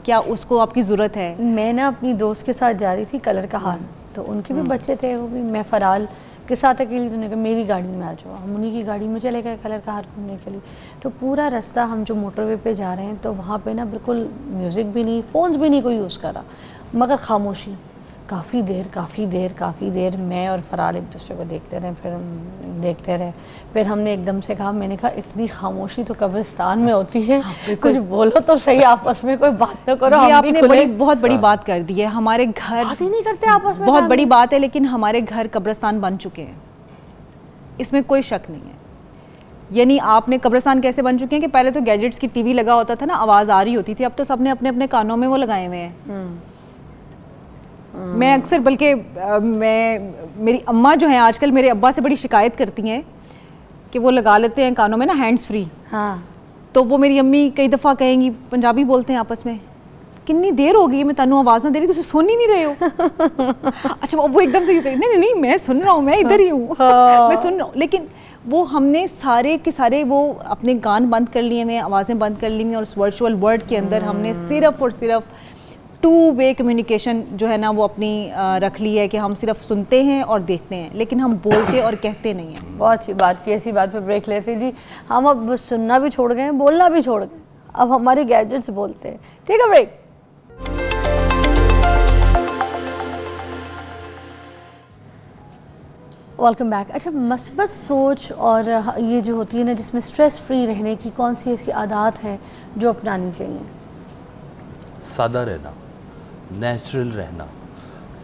क्या उसको आपकी ज़रूरत है। मैं ना अपनी दोस्त के साथ जा रही थी कलर का हार, तो उनके भी बच्चे थे, वो भी, मैं फराल के साथ अकेली, तो कहा मेरी गाड़ी में आ जाओ, हम उन्हीं की गाड़ी में चले गए कलर का हार घूमने के लिए। तो पूरा रास्ता हम जो मोटरवे पे जा रहे हैं तो वहाँ पे ना बिल्कुल म्यूज़िक भी नहीं, फ़ोन्स भी नहीं कोई यूज़ करा, मगर खामोशी। काफ़ी देर मैं और फराल एक दूसरे को देखते रहे, फिर हमने एकदम से कहा, मैंने कहा इतनी खामोशी तो कब्रिस्तान में होती है, कुछ बोलो तो सही आपस में, कोई बात तो करो। ये आपने बहुत बड़ी बात कर दी है। हमारे घर बात ही नहीं करते आपस में, बहुत बड़ी बात है, लेकिन हमारे घर कब्रिस्तान बन चुके हैं, इसमें कोई शक नहीं है। यानी आपने कब्रिस्तान कैसे बन चुके हैं कि पहले तो गैजेट्स की टीवी लगा होता था ना, आवाज़ आ रही होती थी, अब तो सबने अपने अपने कानों में वो लगाए हुए हैं। मैं अक्सर, बल्कि मेरी अम्मा जो हैं आजकल मेरे अब्बा से बड़ी शिकायत करती हैं कि वो लगा लेते हैं कानों में ना हैंड्स फ्री। हाँ, तो वो मेरी अम्मी कई दफ़ा कहेंगी, पंजाबी बोलते हैं आपस में, कितनी देर हो गई है मैं तनु आवाज़ ना दे रही, तुम सुन ही नहीं रहे हो। अच्छा, वो एकदम से नहीं मैं सुन रहा हूँ, मैं इधर ही हूँ। मैं सुन रहा हूँ, लेकिन वो हमने सारे के सारे वो अपने कान बंद कर लिए हुए, आवाज़ें बंद कर ली हुई, और उस वर्चुअल वर्ल्ड के अंदर हमने सिर्फ और सिर्फ 2 वे कम्युनिकेशन जो है ना वो अपनी रख ली है कि हम सिर्फ सुनते हैं और देखते हैं, लेकिन हम बोलते और कहते नहीं हैं। बहुत अच्छी बात की, ऐसी बात पे ब्रेक लेते जी। हम अब सुनना भी छोड़ गए, बोलना भी छोड़ गए, अब हमारे गैजेट्स बोलते हैं। ठीक है, ब्रेक। Welcome back. अच्छा, मस्बत सोच और ये जो होती है ना, जिसमें स्ट्रेस फ्री रहने की कौन सी ऐसी आदत है जो अपनानी चाहिए? सादा रहना, नेचुरल रहना,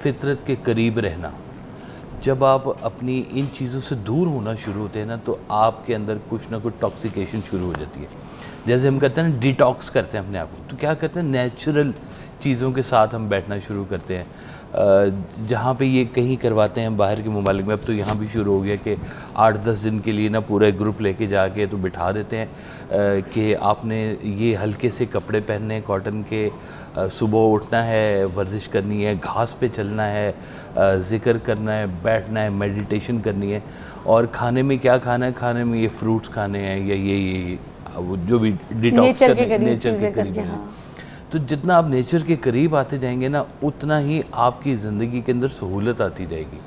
फितरत के करीब रहना। जब आप अपनी इन चीज़ों से दूर होना शुरू होते हैं ना, तो आपके अंदर कुछ ना कुछ टॉक्सिकेशन शुरू हो जाती है। जैसे हम कहते हैं ना, डिटॉक्स करते हैं अपने आप को, तो क्या करते हैं, नेचुरल चीज़ों के साथ हम बैठना शुरू करते हैं। जहाँ पे ये कहीं करवाते हैं बाहर के ममालिक में, अब तो यहाँ भी शुरू हो गया कि 8-10 दिन के लिए ना पूरा ग्रुप लेके जाके तो बिठा देते हैं कि आपने ये हल्के से कपड़े पहनने हैं कॉटन के, सुबह उठना है, वर्जिश करनी है, घास पे चलना है, ज़िक्र करना है, बैठना है, मेडिटेशन करनी है, और खाने में क्या खाना है, खाने में ये फ्रूट्स खाने हैं या ये जो भी डिटॉक्स करने, नेचर के करीब। तो जितना आप नेचर के करीब आते जाएंगे ना, उतना ही आपकी ज़िंदगी के अंदर सहूलत आती जाएगी।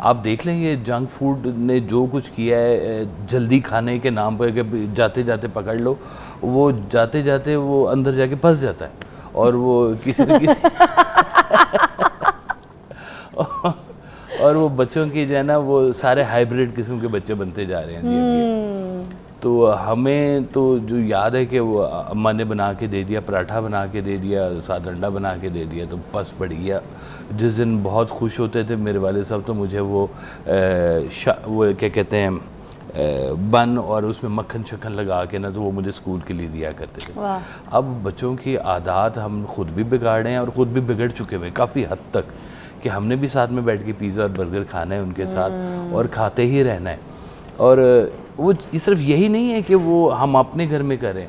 आप देख लें, ये जंक फूड ने जो कुछ किया है, जल्दी खाने के नाम पर कि जाते जाते पकड़ लो, वो जाते जाते वो अंदर जाके फंस जाता है, और वो किसी न किसी और वो बच्चों की जो है ना, वो सारे हाइब्रिड किस्म के बच्चे बनते जा रहे हैं। तो हमें तो जो याद है कि वो अम्मा ने बना के दे दिया, पराठा बना के दे दिया, साथ अंडा बना के दे दिया, तो बस बढ़ गया। जिस दिन बहुत खुश होते थे मेरे वाले साहब, तो मुझे वो क्या कहते हैं, बन और उसमें मक्खन शक्खन लगा के ना, तो वो मुझे स्कूल के लिए दिया करते थे। अब बच्चों की आदत हम खुद भी बिगाड़े हैं और ख़ुद भी बिगड़ चुके हुए काफ़ी हद तक, कि हमने भी साथ में बैठ के पिज़्ज़ा और बर्गर खाना है उनके साथ, और खाते ही रहना है। और वो सिर्फ यही नहीं है कि वो हम अपने घर में करें,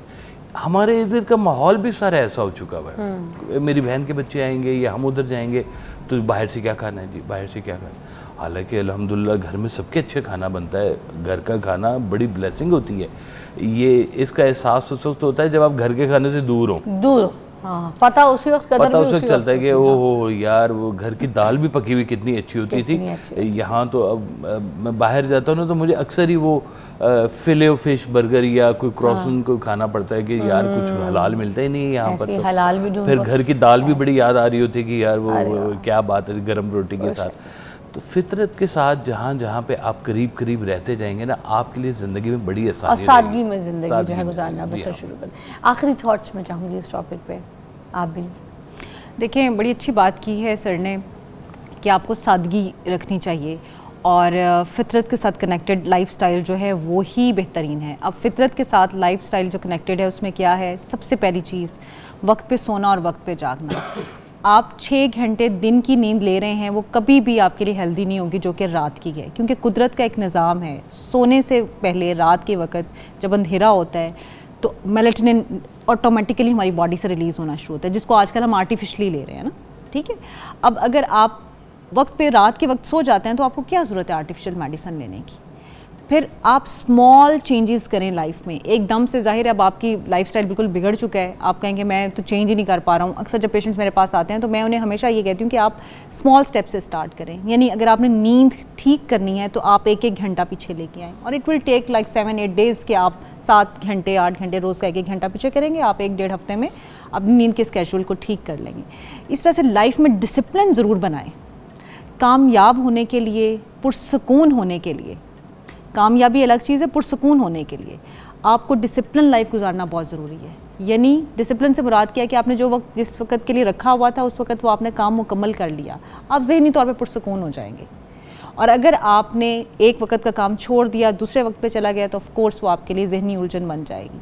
हमारे इधर का माहौल भी सारा ऐसा हो चुका हुआ है। मेरी बहन के बच्चे आएंगे या हम उधर जाएंगे तो बाहर से क्या खाना है जी, बाहर से क्या खाना है। हालांकि अल्हम्दुलिल्लाह घर में सबके अच्छे खाना बनता है, घर का खाना बड़ी ब्लेसिंग होती है। ये इसका एहसास उस वक्त होता है जब आप घर के खाने से दूर हो। हाँ, पता उसी वक्त चलता है कि ओहो यार, वो घर की दाल भी पकी हुई कितनी अच्छी होती थी। यहाँ तो अब मैं बाहर जाता हूँ ना, तो मुझे अक्सर ही वो फिले फिश बर्गर या कोई क्रॉसन को खाना पड़ता है कि यार कुछ हलाल मिलता ही नहीं है यहाँ पर। तो हलाल भी फिर घर की दाल भी बड़ी याद आ रही होती है कि यार वो क्या बात है, गर्म रोटी के साथ। तो फितरत के साथ जहाँ जहाँ पे आप करीब करीब रहते जाएंगे ना, आपके लिए ज़िंदगी में बड़ी सादगी में ज़िंदगी जो है गुजारना बसर शुरू कर। आखिरी थॉट्स में चाहूँगी इस टॉपिक पे आप भी। देखें, बड़ी अच्छी बात की है सर ने कि आपको सादगी रखनी चाहिए और फितरत के साथ कनेक्टेड लाइफस्टाइल जो है वो ही बेहतरीन है। अब फितरत के साथ लाइफस्टाइल जो कनेक्टेड है उसमें क्या है, सबसे पहली चीज़ वक्त पे सोना और वक्त पे जागना। आप 6 घंटे दिन की नींद ले रहे हैं, वो कभी भी आपके लिए हेल्दी नहीं होगी जो कि रात की है, क्योंकि कुदरत का एक निज़ाम है। सोने से पहले रात के वक्त जब अंधेरा होता है तो मेलाटोनिन ऑटोमेटिकली हमारी बॉडी से रिलीज़ होना शुरू होता है, जिसको आजकल हम आर्टिफिशली ले रहे हैं ना, ठीक है। अब अगर आप वक्त पे रात के वक्त सो जाते हैं तो आपको क्या ज़रूरत है आर्टिफिशियल मेडिसिन लेने की। फिर आप स्मॉल चेंजेस करें लाइफ में। एकदम से ज़ाहिर है अब आपकी लाइफस्टाइल बिल्कुल बिगड़ चुका है, आप कहेंगे मैं तो चेंज ही नहीं कर पा रहा हूँ। अक्सर जब पेशेंट्स मेरे पास आते हैं तो मैं उन्हें हमेशा ये कहती हूँ कि आप स्मॉल स्टेप से स्टार्ट करें। यानी अगर आपने नींद ठीक करनी है तो आप 1-1 घंटा पीछे लेके आएँ, और it will take like 7-8 days के आप 7 घंटे 8 घंटे रोज़ का 1-1 घंटा पीछे करेंगे, आप 1-1.5 हफ्ते में अपनी नींद के स्केड्यूल को ठीक कर लेंगे। इस तरह से लाइफ में डिसिप्लिन ज़रूर बनाएं। कामयाब होने के लिए, पुरसुकून होने के लिए, कामयाबी अलग चीज़ है, पुरसुकून होने के लिए आपको डिसिप्लिन लाइफ गुजारना बहुत ज़रूरी है। यानी डिसिप्लिन से मुराद क्या है कि आपने जो वक्त जिस वक्त के लिए रखा हुआ था उस वक्त वो आपने काम मुकम्मल कर लिया, आप ज़हनी तौर पे पुरसुकून हो जाएंगे। और अगर आपने एक वक्त का काम छोड़ दिया, दूसरे वक्त पे चला गया, तो ऑफ कोर्स वो आपके लिए ज़हनी उलझन बन जाएगी।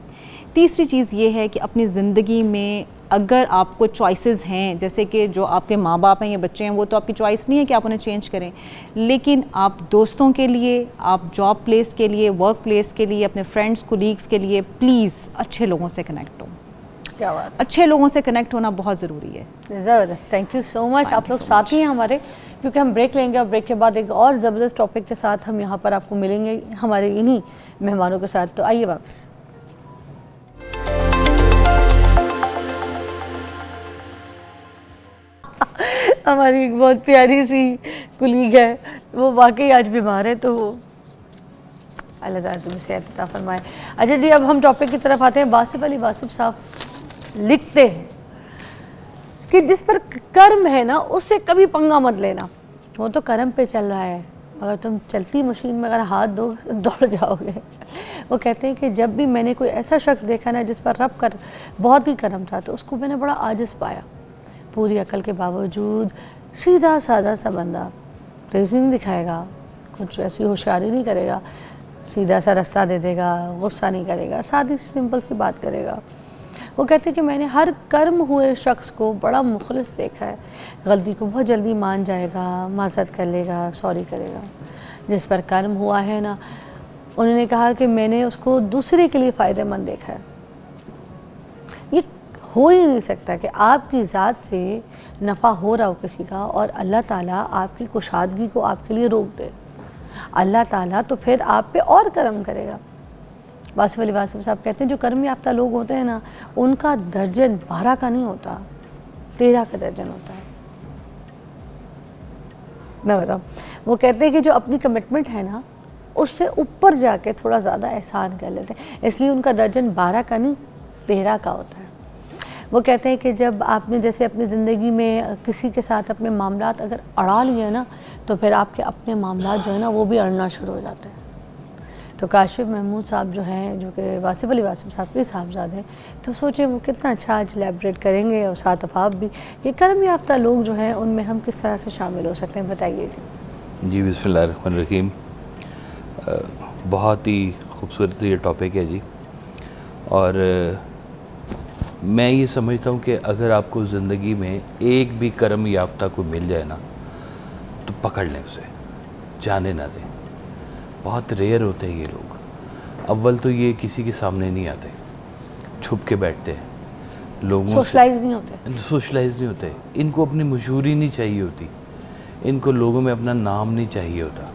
तीसरी चीज़ ये है कि अपनी ज़िंदगी में अगर आपको चॉइसेस हैं, जैसे कि जो आपके माँ बाप हैं या बच्चे हैं, वो तो आपकी चॉइस नहीं है कि आप उन्हें चेंज करें, लेकिन आप दोस्तों के लिए, आप जॉब प्लेस के लिए, वर्क प्लेस के लिए, अपने फ्रेंड्स कोलीग्स के लिए प्लीज़ अच्छे लोगों से कनेक्ट हो। क्या बात, अच्छे लोगों से कनेक्ट होना बहुत ज़रूरी है। ज़बरदस्त, थैंक यू सो मच। आप लोग साथ ही हैं हमारे, क्योंकि हम ब्रेक लेंगे और ब्रेक के बाद एक और ज़बरदस्त टॉपिक के साथ हम यहाँ पर आपको मिलेंगे हमारे इन्हीं मेहमानों के साथ। तो आइए वापस। हमारी एक बहुत प्यारी सी कुलीग है, वो वाकई आज बीमार है, तो अल्लाह ताला तुम्हें सेहत अता फरमाए। अच्छा जी, अब हम टॉपिक की तरफ आते हैं। वासिफ अली वासिफ साहब लिखते हैं कि जिस पर कर्म है ना उससे कभी पंगा मत लेना, वो तो कर्म पे चल रहा है, मगर तुम चलती मशीन में अगर हाथ दो दौड़ जाओगे। वो कहते हैं कि जब भी मैंने कोई ऐसा शख्स देखा ना जिस पर रब कर बहुत ही कर्म था, तो उसको मैंने बड़ा आजिज़ पाया। पूरी अकल के बावजूद सीधा सादा सा बंदा, तेज़ी नहीं दिखाएगा, कुछ ऐसी होशियारी नहीं करेगा, सीधा सा रास्ता दे देगा, गुस्सा नहीं करेगा, सादी सिंपल सी बात करेगा। वो कहते हैं कि मैंने हर कर्म हुए शख्स को बड़ा मुखलिस देखा है, गलती को बहुत जल्दी मान जाएगा, माज़रत कर लेगा, सॉरी करेगा। जिस पर कर्म हुआ है ना, उन्होंने कहा कि मैंने उसको दूसरे के लिए फ़ायदेमंद देखा है। ये हो ही नहीं सकता कि आपकी ज़ात से नफ़ा हो रहा हो किसी का और अल्लाह ताला आपकी कुशादगी को आपके लिए रोक दे। अल्लाह ताला तो फिर आप पे और करम करेगा। वासिफ अली वासिफ साहब कहते हैं जो कर्म याफ्ता लोग होते हैं ना, उनका दर्जन 12 का नहीं होता, 13 का दर्जन होता है। मैं बताऊँ, वो कहते हैं कि जो अपनी कमिटमेंट है ना उससे ऊपर जाके थोड़ा ज़्यादा एहसान कर लेते हैं, इसलिए उनका दर्जन 12 का नहीं 13 का होता है। वो कहते हैं कि जब आपने जैसे अपनी ज़िंदगी में किसी के साथ अपने मामलात अगर अड़ा लिए ना, तो फिर आपके अपने मामलात जो है ना वो भी अड़ना शुरू हो जाते हैं। तो काशिफ महमूद साहब जो हैं, जो कि वासिफ अली वासिफ साहब के साहबजादे हैं, तो सोचें वो कितना अच्छा आज एलैबोरेट करेंगे, और साथ अफाब भी कि कर्म याफ्ता लोग जो हैं उनमें हम किस तरह से शामिल हो सकते हैं, बताइए जी। बिस्मिल्लाहिर्रहमानिर्रहीम। बहुत ही खूबसूरत ये टॉपिक है जी, और मैं ये समझता हूँ कि अगर आपको ज़िंदगी में एक भी कर्म याफ्ता को मिल जाए ना, तो पकड़ लें उसे, जाने ना दें। बहुत रेयर होते हैं ये लोग। अव्वल तो ये किसी के सामने नहीं आते, छुप के बैठते हैं, लोगों सोशलाइज नहीं होते। इनको अपनी मशहूरी नहीं चाहिए होती, इनको लोगों में अपना नाम नहीं चाहिए होता।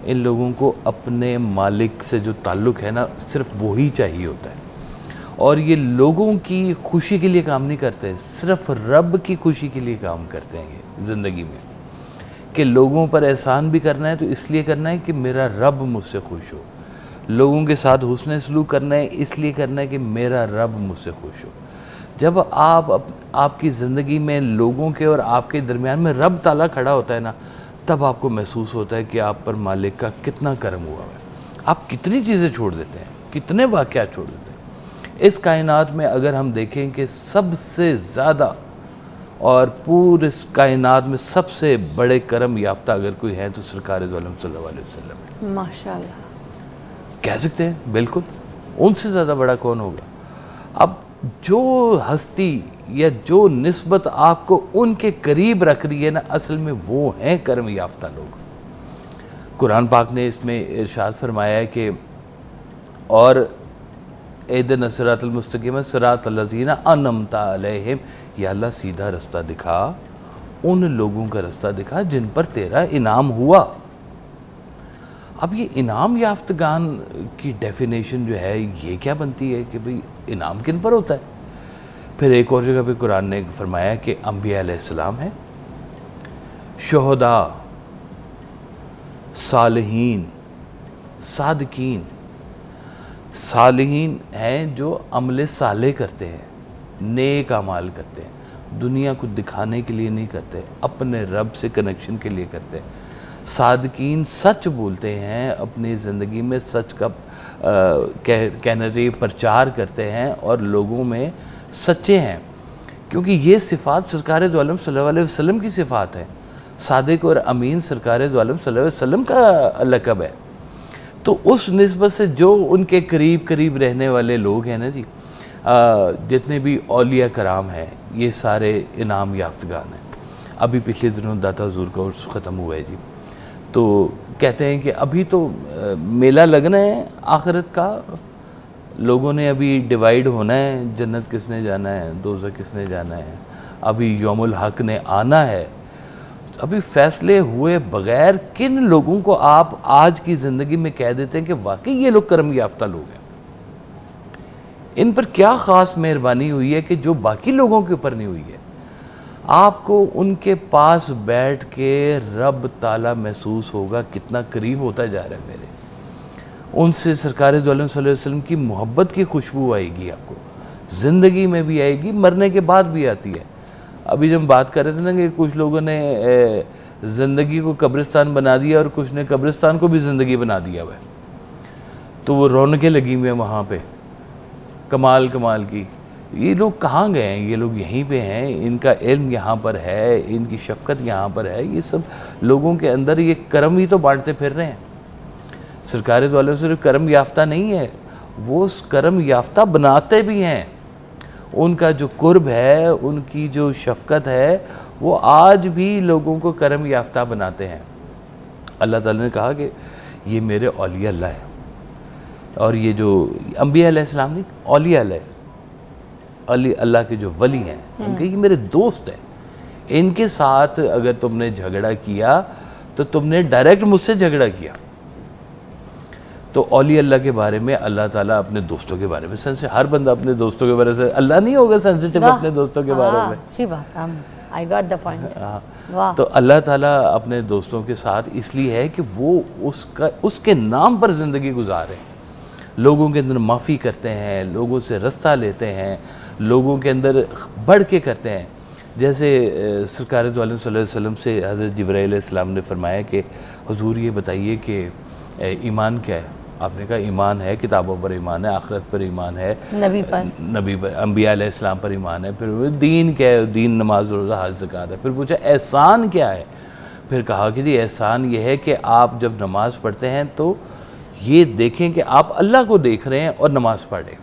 इन लोगों को अपने मालिक से जो ताल्लुक़ है ना, सिर्फ वही चाहिए होता है। और ये लोगों की खुशी के लिए काम नहीं करते, सिर्फ रब की खुशी के लिए काम करते हैं ये ज़िंदगी में, कि लोगों पर एहसान भी करना है तो इसलिए करना है कि मेरा रब मुझसे खुश हो, लोगों के साथ हुस्न सलूक करना है इसलिए करना है कि मेरा रब मुझसे खुश हो। जब आपकी ज़िंदगी में लोगों के और आपके दरमियान में रब ताला खड़ा होता है ना, तब आपको महसूस होता है कि आप पर मालिक का कितना करम हुआ है। आप कितनी चीज़ें छोड़ देते हैं, कितने वाक़यात छोड़ देते हैं। इस कायनात में अगर हम देखें कि सबसे ज़्यादा और पूरे इस कायनात में सबसे बड़े करम याफ्ता अगर कोई है तो सरकार दो आलम सल्लल्लाहु अलैहि वसल्लम है। माशाल्लाह कह सकते हैं बिल्कुल, उनसे ज़्यादा बड़ा कौन होगा। अब जो हस्ती या जो निस्बत आपको उनके करीब रख रही है ना, असल में वो हैं कर्म याफ्ता लोग। कुरान पाक ने इसमें इरशाद फरमाया है कि और इहदिना सिरातल मुस्तकीम सिरातल लज़ीना अनअमता अलैहिम, या अल्लाह सीधा रास्ता दिखा, उन लोगों का रास्ता दिखा जिन पर तेरा इनाम हुआ। अब ये इनाम याफ्तगान की डेफिनेशन जो है ये क्या बनती है कि भाई इनाम किन पर होता है। फिर एक और जगह पे कुरान ने फरमाया कि अंबिया अलैहिस्सलाम है, शुहदा, सालिहीन, सादिकीन। सालिहीन हैं जो अमले साले करते हैं, नेक अमाल करते हैं, दुनिया को दिखाने के लिए नहीं करते, अपने रब से कनेक्शन के लिए करते हैं। सादिकीन सच बोलते हैं, अपनी ज़िंदगी में सच का कहना चाहिए प्रचार करते हैं और लोगों में सच्चे हैं, क्योंकि ये सिफ़ात सरकार दो आलम सल्लल्लाहु अलैहि वसल्लम की सिफ़ात है। सादिक और अमीन सरकार दो आलम सल्लल्लाहु अलैहि वसल्लम का लक़ब है। तो उस निस्बत से जो उनके करीब करीब रहने वाले लोग हैं ना जी, जितने भी औलिया कराम हैं, ये सारे इनाम याफ्तगान हैं। अभी पिछले दिनों दाता हुज़ूर का उर्स ख़त्म हुआ है जी, तो कहते हैं कि अभी तो मेला लगना है आखिरत का, लोगों ने अभी डिवाइड होना है, जन्नत किसने जाना है, दोज़ख किसने जाना है, अभी यौमुल हक ने आना है। अभी फ़ैसले हुए बग़ैर किन लोगों को आप आज की ज़िंदगी में कह देते हैं कि वाकई ये लोग करम याफ्ता लोग हैं। इन पर क्या ख़ास मेहरबानी हुई है कि जो बाकी लोगों के ऊपर नहीं हुई है। आपको उनके पास बैठ के रब ताला महसूस होगा कितना करीब होता जा रहा है मेरे। उनसे सरकार दो आलम सल्लल्लाहु अलैहि वसल्लम की मोहब्बत की खुशबू आएगी, आपको ज़िंदगी में भी आएगी, मरने के बाद भी आती है। अभी जब बात कर रहे थे ना कि कुछ लोगों ने ज़िंदगी को कब्रिस्तान बना दिया और कुछ ने कब्रिस्तान को भी ज़िंदगी बना दिया हुआ है, तो वो रौनकें लगी हुई हैं वहाँ पे, कमाल कमाल की। ये लोग कहाँ गए हैं? ये लोग यहीं पे हैं, इनका इल्म यहाँ पर है, इनकी शफ़क़त यहाँ पर है। ये सब लोगों के अंदर ये करम ही तो बांटते फिर रहे हैं। सरकार दो आलम सिर्फ करम याफ्ता नहीं है, वो करम याफ्ता बनाते भी हैं। उनका जो कुर्ब है, उनकी जो शफ़क़त है, वो आज भी लोगों को करम याफ्ता बनाते हैं। अल्लाह ताला ने कहा कि ये मेरे औलिया अल्लाह है, और ये जो अंबिया अलैहिस्सलाम नहीं, औलिया अल्लाह के जो वली हैं, उनके ये मेरे दोस्त हैं। इनके साथ अगर तुमने झगड़ा किया तो तुमने डायरेक्ट मुझसे झगड़ा किया। तो औलिया अल्लाह के बारे में अल्लाह ताला अपने दोस्तों के बारे में सेंसिटिव, हर बंदा अपने दोस्तों के बारे में, अल्लाह नहीं होगा सेंसिटिव अपने दोस्तों के बारे में। अच्छी बात, आई गॉट द पॉइंट। वाह। तो अल्लाह ताला अपने दोस्तों के साथ इसलिए है कि वो उसके नाम पर ज़िंदगी गुजारे, लोगों के अंदर माफ़ी करते हैं, लोगों से रास्ता लेते हैं, लोगों के अंदर बढ़ के करते हैं। जैसे सरकार दो आलम सल्लल्लाहु अलैहि वसल्लम से हज़रत जिब्राईल अलैहिस्सलाम ने फरमाया कि हुज़ूर ये बताइए कि ईमान क्या है। आपने कहा ईमान है, किताबों पर ईमान है, आखिरत पर ईमान है, नबी पर, अंबिया अलैहिस्सलाम पर ईमान है। फिर दीन क्या है? दीन नमाज रोज़ा हज ज़कात है। फिर पूछा एहसान क्या है? फिर कहा कि जी एहसान ये है कि आप जब नमाज़ पढ़ते हैं तो ये देखें कि आप अल्लाह को देख रहे हैं और नमाज़ पढ़ें।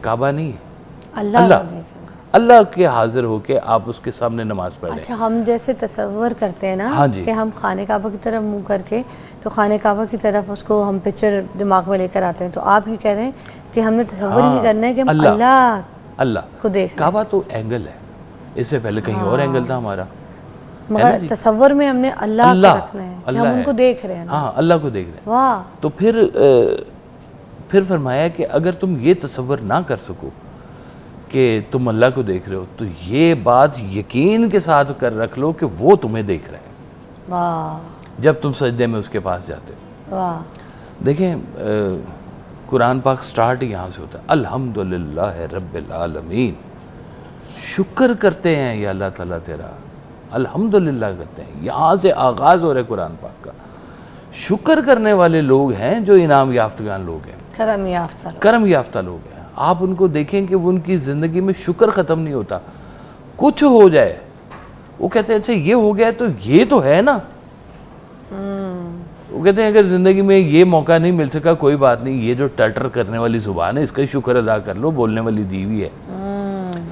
काबा नहीं, अल्लाह के हाजिर होके आप उसके सामने नमाज पढ़ें। अच्छा, हम जैसे तसव्वुर करते हैं ना, हाँ जी, कि हम खाने काबा की तरफ मुंह करके तो खाने काबा की तरफ उसको हम पिक्चर दिमाग में लेकर आते हैं, तो आप ये कह रहे हैं कि हमने तसव्वुर ही करना है कि हम अल्लाह को देख। काबा तो एंगल है, इससे पहले कहीं और एंगल था हमारा, मगर तसव्वुर में हमने अल्लाह को रखना है, हम उनको देख रहे हैं। हाँ, अल्लाह को देख रहे हैं। वाह। तो फिर फरमाया कि अगर तुम ये तसव्वुर ना कर सको कि तुम अल्लाह को देख रहे हो, तो ये बात यकीन के साथ कर रख लो कि वो तुम्हें देख रहे हैं। वाह। जब तुम सजदे में उसके पास जाते हो। वाह। देखें, कुरान पाक स्टार्ट यहाँ से होता है, अल्हम्दुलिल्लाह रब्बिल आलमीन। शुक्र करते हैं या अल्लाह ताला तेरा अल्हम्दुलिल्लाह करते हैं। यहाँ से आगाज़ हो रहा है कुरान पाक का। शुक्र करने वाले लोग हैं जो इनाम याफ्तगान लोग हैं, करम याफ्ता लोग हैं। आप उनको देखें कि वो उनकी ज़िंदगी में शुक्र ख़त्म नहीं होता। कुछ हो जाए वो कहते हैं अच्छा ये हो गया तो ये तो है ना। वो कहते हैं अगर ज़िंदगी में ये मौका नहीं मिल सका कोई बात नहीं, ये जो टटर करने वाली ज़ुबान है इसका ही शुक्र अदा कर लो, बोलने वाली दीवी है।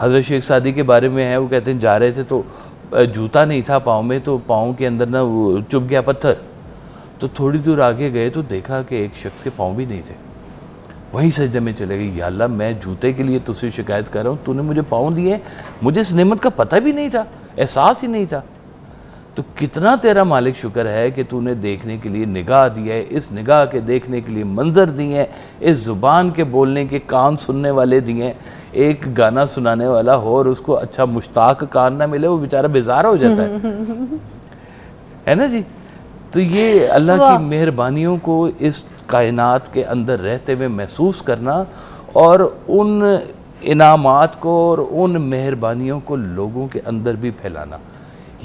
हज़रत शेख सादी के बारे में है, वो कहते हैं जा रहे थे तो जूता नहीं था पाँव में, तो पाँव के अंदर ना वो चुभ गया पत्थर। तो थोड़ी दूर आगे गए तो देखा कि एक शख्स के पाँव भी नहीं थे। वहीं सजदे में चले गए, या अल्लाह मैं जूते के लिए तुझसे शिकायत कर रहा हूँ, तूने मुझे पाँव दिए, मुझे इस नेमत का पता भी नहीं था, एहसास ही नहीं था। तो कितना तेरा मालिक शुक्र है कि तूने देखने के लिए निगाह दी है, इस निगाह के देखने के लिए मंजर दिए हैं, इस ज़ुबान के बोलने के कान सुनने वाले दिए हैं। एक गाना सुनाने वाला हो और उसको अच्छा मुश्ताक कान ना मिले, वो बेचारा बेजार हो जाता है ना जी। तो ये अल्लाह की मेहरबानियों को इस कायनात के अंदर रहते हुए महसूस करना और उन इनामात को और उन मेहरबानियों को लोगों के अंदर भी फैलाना,